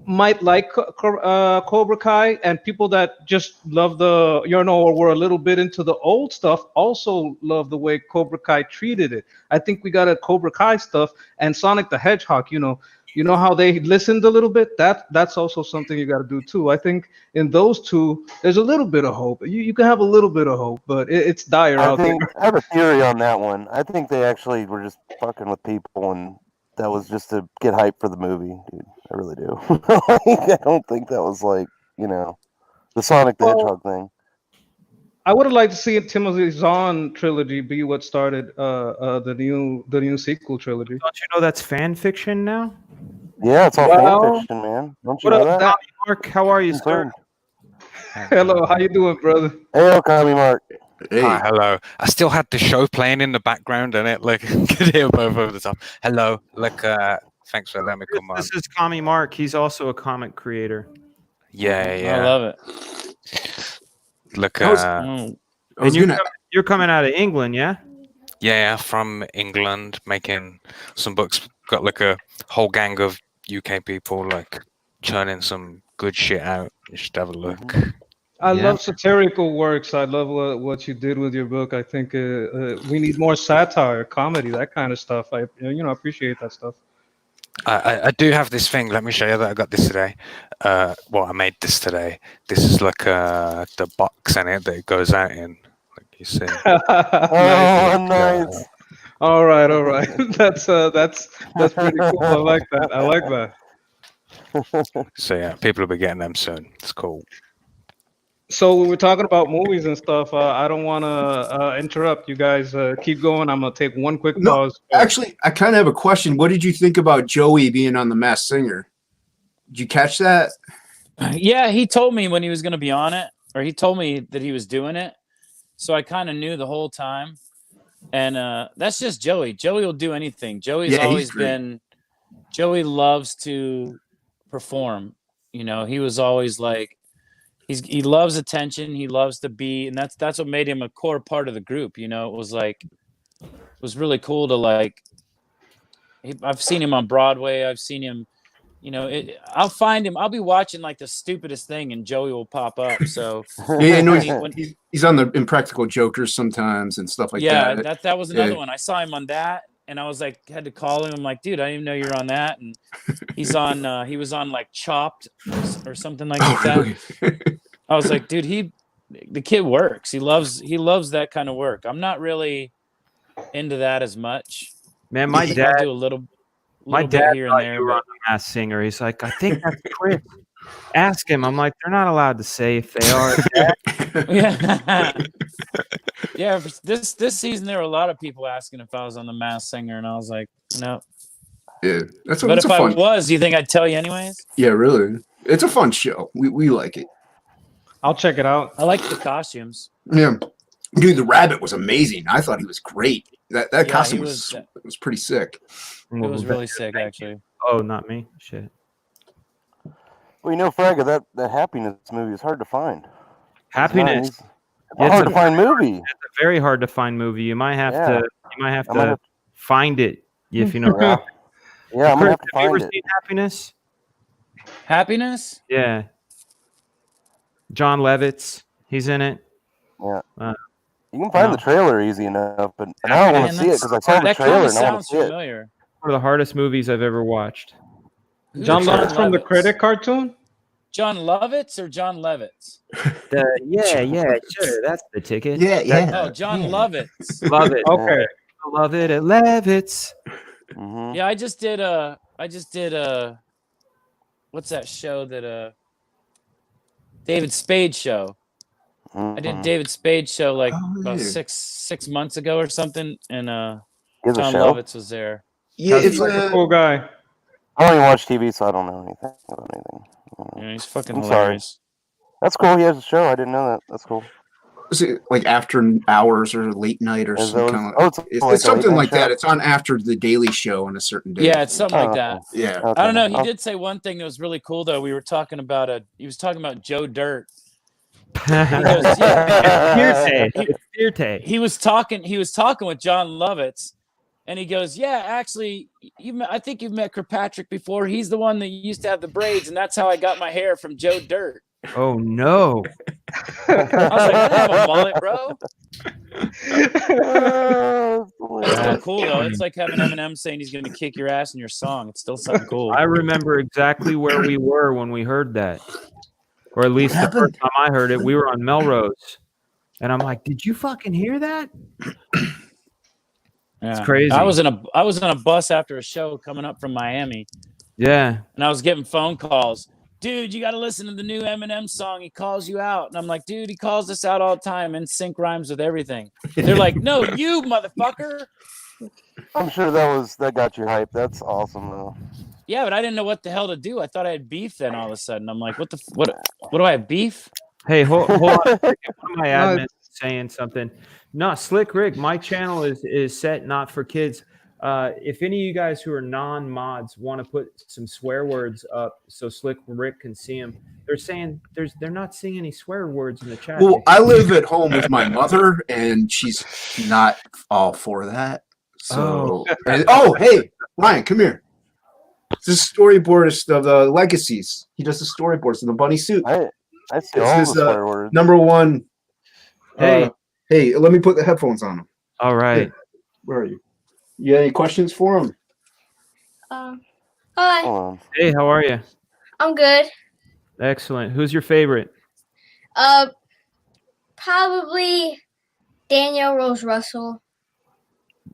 might like Cobra Kai, and people that just love or were a little bit into the old stuff also love the way Cobra Kai treated it. I think we got a Cobra Kai stuff and Sonic the Hedgehog. You know how they listened a little bit. That's also something you got to do too. I think in those two, there's a little bit of hope. You can have a little bit of hope, but it's dire I out think there. I have a theory on that one. I think they actually were just fucking with people, and that was just to get hype for the movie, dude. I really do. I don't think that was like, the Sonic the Well, Hedgehog thing. I would have liked to see Timothy Zahn trilogy be what started the new sequel trilogy. Don't you know that's fan fiction now? Yeah, it's all Well, fan fiction, man. Don't you What know up, that? Mark, how are you, sir? Confirmed. Hello, how you doing, brother? Hey, Okami Mark. Hey, Hi, hello. I still had the show playing in the background, and it like could hear both over the top. Hello, thanks for letting me come on. This is Kami Mark. He's also a comic creator. Yeah. I love it. Look, I was- Mm. I was And gonna. you're coming out of England, yeah? yeah, from England, making some books. Got like a whole gang of UK people like churning some good shit out. You should have a look. I Yeah. love satirical works. I love what you did with your book. I think we need more satire, comedy, that kind of stuff. I appreciate that stuff. I do have this thing. Let me show you that I got this today. I made this today. This is like the box in it that it goes out in. Like you see. Oh, nice. All right. That's pretty cool. I like that. So yeah, people will be getting them soon. It's cool. So we were talking about movies and stuff. I don't want to interrupt you guys. Keep going. I'm gonna take one quick No, pause. Actually, I kind of have a question. What did you think about Joey being on The Masked Singer? Did you catch that? Yeah, he told me when he was going to be on it, or he told me that he was doing it. So I kind of knew the whole time. And that's just Joey. Joey will do anything. Joey's Yeah, he's always great. been. Joey loves to perform. He was always like, he loves attention. He loves to be, and that's what made him a core part of the group. It was really cool to like. I've seen him on Broadway. I've seen him, I'll find him. I'll be watching like the stupidest thing, and Joey will pop up. So Yeah, no, when- he's on the Impractical Jokers sometimes and stuff like yeah, that. that was another Yeah. one. I saw him on that, and I was like, had to call him. I'm like, dude, I didn't even know you're on that. And he's on. He was on like Chopped or something like Oh, that. really? I was like, dude, the kid works. He loves that kind of work. I'm not really into that as much. Man, my I dad, do a little my bit dad here thought and there. you were on But the Masked Singer. He's like, I think that's Chris. Ask him. I'm like, they're not allowed to say if they are. yeah, yeah. This season, there were a lot of people asking if I was on the Masked Singer, and I was like, no. Yeah, that's But a if I fun. was, do you think I'd tell you anyways? Yeah, really. It's a fun show. We like it. I'll check it out. I like the costumes. Yeah, dude, the rabbit was amazing. I thought he was great. That Yeah, costume he was was- pretty sick. It was really sick, actually. Oh, not me. Shit. Well, you know, Fragga, that happiness movie is hard to find. Happiness. It's a hard to find movie. It's a very hard to find movie. You might have Yeah. to. You might have I might to have- find it if you know. Yeah, yeah, I'm gonna have to Have you ever find it. seen Happiness? Happiness? Yeah. John Lovitz. He's in it. Yeah. Uh, You can find no. the trailer easy enough, but I don't want to see it because I saw the That kind trailer of and I want sounds to see it. familiar. One of the hardest movies I've ever watched. Who's John Lovitz from the Lovitz? Critic cartoon? John Lovitz or John Levitz? Yeah, sure. That's the ticket. Oh, John Lovitz. Love it. Okay. Love it at Levitz. Mhm. Yeah, I just did what's that show that David Spade show. I did Mhm. David Spade show like Oh, about yeah. six months ago or something, and Gives a John show. Lovitz was there. Yeah, How's it's he like He's a cool guy. I don't even watch TV, so I don't know anything about anything. Yeah, he's fucking I'm sorry. hilarious. That's cool. He has a show. I didn't know that. That's cool. is it like after hours or late night or Is some those- kind of. oh, it's It's, like a it's something late like night that. show? It's on after the Daily Show on a certain day. Yeah, it's something like Oh, that. Yeah. okay. I don't know. He I'll- did say one thing that was really cool though. He was talking about Joe Dirt. Hearsay. It's hearsay. He was talking with John Lovitz, and he goes, "Yeah, actually, I think you've met Kirkpatrick before. He's the one that used to have the braids, and that's how I got my hair from Joe Dirt." Oh no. I was like, "I don't have a mullet, bro." It's still That's cool though. It's like having Eminem saying he's going to kick your ass in your song. It's still something cool. I remember exactly where we were when we heard that. Or at least the first time I heard it, we were on Melrose. And I'm like, did you fucking hear that? Yeah. crazy. I was in a bus after a show coming up from Miami, Yeah. and I was getting phone calls. Dude, you got to listen to the new Eminem song. He calls you out. And I'm like, dude, he calls us out all the time. And sync rhymes with everything. They're like, no, you motherfucker. I'm sure that got you hyped. That's awesome though. Yeah, but I didn't know what the hell to do. I thought I had beef then all of a sudden. I'm like, what do I have beef? Hey, hold on. One of my No. admins is saying something. No, Slick Rick, my channel is set not for kids. If any of you guys who are non-mods want to put some swear words up so Slick Rick can see them, they're saying they're not seeing any swear words in the chat. Well, I live at home with my mother, and she's not all for that. So, hey, Ryan, come here. This is storyboardist of the Legacies. He does the storyboards in the bunny suit. I see This all is, the swear words. Number one. Hey. Hey, let me put the headphones on him. All right. Where are you? You got any questions for him? Hi, Hold on. Hey, how are you? I'm good. Excellent. Who's your favorite? Probably Danielle Rose Russell.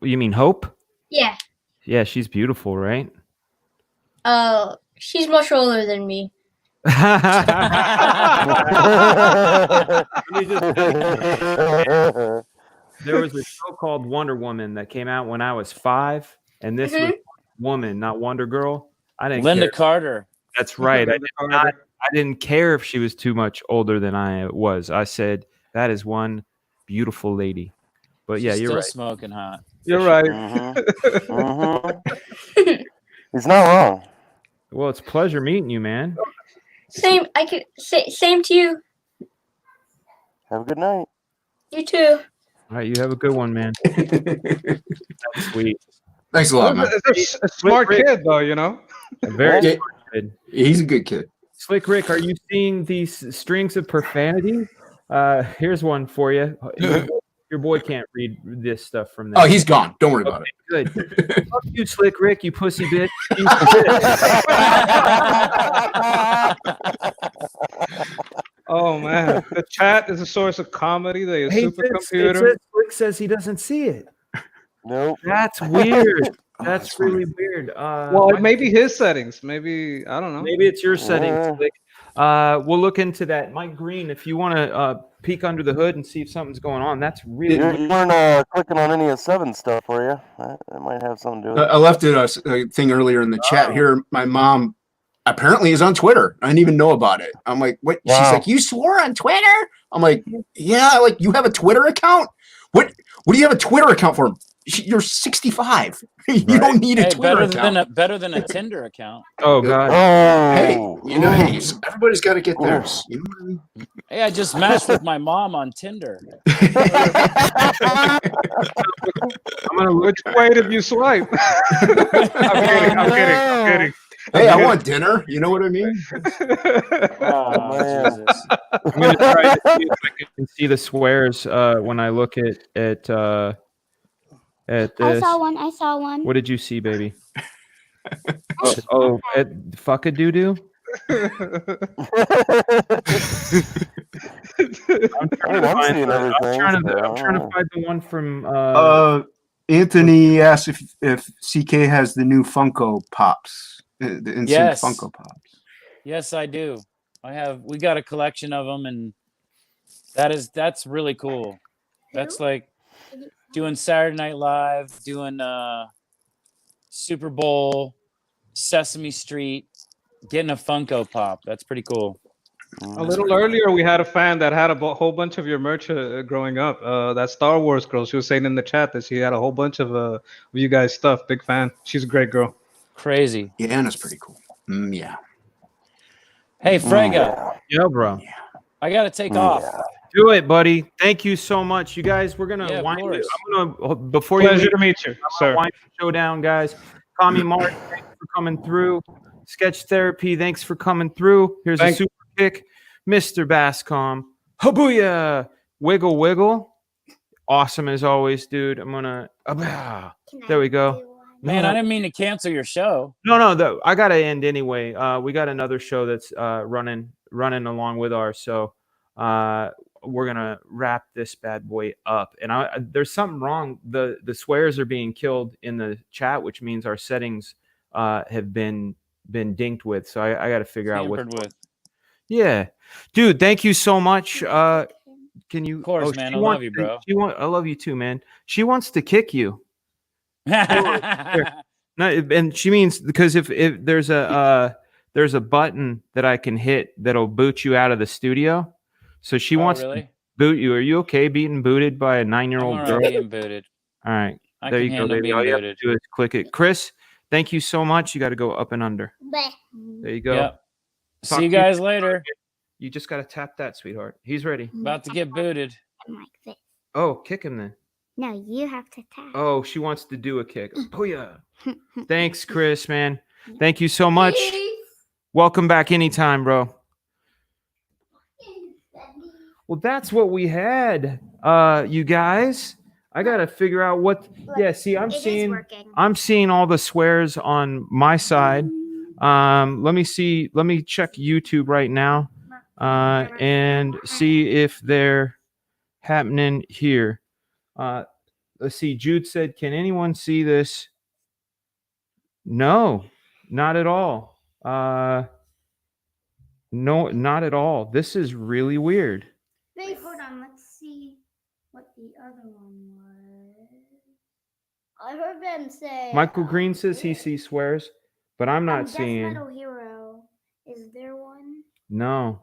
You mean Hope? Yeah. Yeah, she's beautiful, right? She's much older than me. There was a show called Wonder Woman that came out when I was 5, and this was Woman, not Wonder Girl. I didn't Linda care. Carter. That's right. I didn't care if she was too much older than I was. I said that is one beautiful lady. But yeah, She's you're still right. smoking hot. You're right. He's not wrong. Well, it's a pleasure meeting you, man. Same. I could say same to you. Have a good night. You too. All right, you have a good one, man. That's sweet. Thanks a lot, man. It's a smart kid, though, you know. A very Yeah. smart good. He's a good kid. Slick Rick, are you seeing these strings of profanity? Here's one for you. Your boy can't read this stuff from there. Oh, he's gone. Don't worry about Good. it. Fuck you, Slick Rick, you pussy bitch. Oh man, the chat is a source of comedy. They a Hey, supercomputer. Slick says he doesn't see it. Nope. That's weird. Oh, That's funny. really weird. Well, it may be his settings. Maybe I don't know. Maybe it's your settings, Yeah. Slick. We'll look into that. Mike Green, if you want to peek under the hood and see if something's going on, that's really You weren't clicking on any of Seven stuff, were you? That might have something to do with it. I left it a thing earlier in the chat here. My mom apparently is on Twitter. I didn't even know about it. I'm like, what? She's Wow. like, you swore on Twitter? I'm like, yeah. Like, you have a Twitter account? What do you have a Twitter account for? You're 65. You don't need a Hey, Twitter account. better than a Tinder account. Oh god. Hey, Oh, you know, everybody's got to get theirs. You know what I mean? Hey, I just matched with my mom on Tinder. I'm gonna look. Which way did you swipe? I'm kidding. Hey, I want dinner. You know what I mean? Oh, man. Jesus. I'm gonna try to see if I can see the swears when I look at this. I saw one. What did you see, baby? Fuck a doo doo. I'm seeing everything. I'm trying to find the one from. Anthony asked if CK has the new Funko Pops, the NSYNC Yes. Funko Pops. Yes, I do. We got a collection of them, and that's really cool. That's like doing Saturday Night Live, doing Super Bowl, Sesame Street, getting a Funko Pop. That's pretty cool. A little earlier, we had a fan that had a whole bunch of your merch growing up. That Star Wars girl, she was saying in the chat that she had a whole bunch of you guys' stuff. Big fan. She's a great girl. Crazy. Yeah, and it's pretty cool. Yeah. Hey, Frega, Yeah, bro. I got to take off. Do it, buddy. Thank you so much, you guys. We're gonna Yeah, of wind it. course. I'm gonna before you Pleasure leave, to meet you, I'm gonna sir. wind the show down, guys. Tommy Mark, thanks for coming through. Sketch Therapy, thanks for coming through. Here's a super kick. Mr. Bascom, habooyah! Wiggle, wiggle. Awesome as always, dude. I'm gonna. There we go. Man, I didn't mean to cancel your show. No. I gotta end anyway. We got another show that's running along with ours, so we're gonna wrap this bad boy up. And there's something wrong. The swears are being killed in the chat, which means our settings have been dinked with. So I got to figure out what. Tampered with. Yeah, dude. Thank you so much. Can you? Of course, man. I love you, bro. I love you too, man. She wants to kick you. No, and she means because if there's a button that I can hit that'll boot you out of the studio. So she wants to boot you. Are you okay being booted by a 9-year-old girl? Being booted. All right. I There can you go, handle baby. being All you have booted. to do is click it. Chris, thank you so much. You got to go up and under. There you go. Yep. Talk See you to guys later. You just got to tap that, sweetheart. He's ready. About to get booted. Like this. Oh, kick him then. No, you have to tap. Oh, she wants to do a kick. Oh, yeah. Thanks, Chris, man. Thank you so much. Welcome back anytime, bro. Well, that's what we had, you guys. I gotta figure out what. Yeah, see, I'm seeing all the swears on my side. Let me see. Let me check YouTube right now, and see if they're happening here. Let's see. Jude said, "Can anyone see this?" No, not at all. No, not at all. This is really weird. Wait, hold on. Let's see what the other one was. I heard them say. Michael Green says he sees swears, but I'm not seeing. Death Metal Hero. Is there one? No.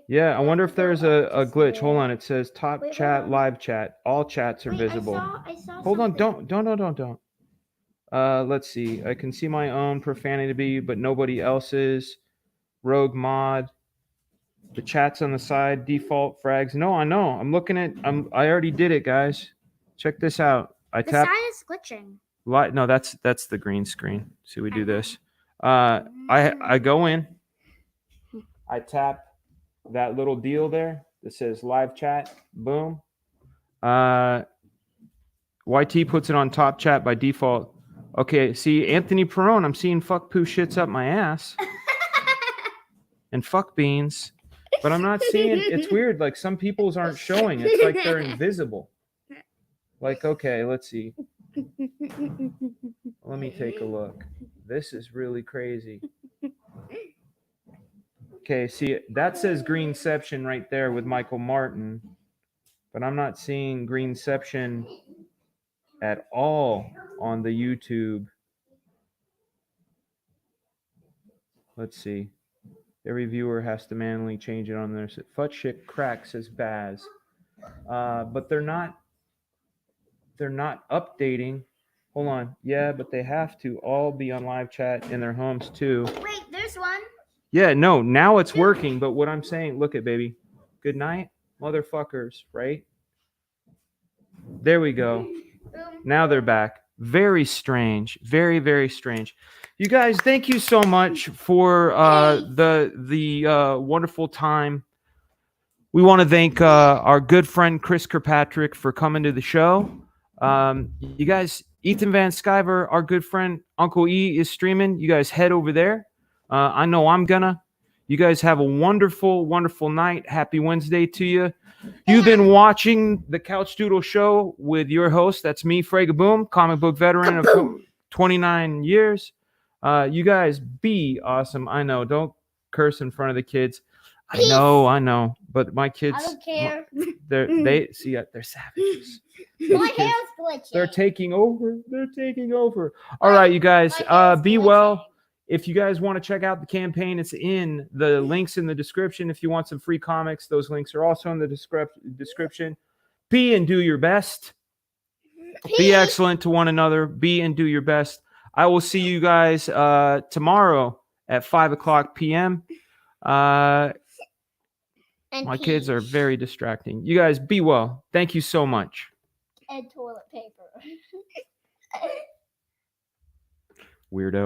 Yeah, I wonder if there's a glitch. Hold on. It says top Wait, chat, hold on. live chat. All chats are visible. I saw Hold on. something. Don't. Let's see. I can see my own profanity, but nobody else's. Rogue mod. The chat's on the side. Default frags. No, I know. I'm looking at. I already did it, guys. Check this out. I The tapped. side is glitching. No, that's the green screen. See, we do this. I go in, I tap that little deal there that says live chat. Boom. YT puts it on top chat by default. Okay, see Anthony Perone. I'm seeing fuck poo shits up my ass and fuck beans, but I'm not seeing. It's weird. Like some people's aren't showing. It's like they're invisible. Like okay, let's see. Let me take a look. This is really crazy. Okay, see, that says Greenception right there with Michael Martin, but I'm not seeing Greenception at all on the YouTube. Let's see. Every viewer has to manually change it on their Fut shit crack, says Baz. But they're not updating. Hold on. Yeah, but they have to all be on live chat in their homes too. Wait, there's one. Yeah, no, now it's working. But what I'm saying, look at baby. Good night, motherfuckers, right? There we go. Now they're back. Very strange. Very, very strange. You guys, thank you so much for the wonderful time. We want to thank our good friend Chris Kirkpatrick for coming to the show. You guys, Ethan Van Sciver, our good friend Uncle E is streaming. You guys head over there. I know I'm gonna. You guys have a wonderful, wonderful night. Happy Wednesday to you. You've been watching the Couchdoodle Show with your host. That's me, Fragaboom, comic book veteran of 29 years. You guys be awesome. I know. Don't curse in front of the kids. Peace. I know. But my kids, I don't care. they're savages. My hair's glitching. They're taking over. All right, you guys, be well. If you guys want to check out the campaign, it's in the links in the description. If you want some free comics, those links are also in the description. Be and do your best. Be excellent to one another. Be and do your best. I will see you guys tomorrow at 5:00 p.m. My kids are very distracting. You guys be well. Thank you so much. And toilet paper. Weirdo.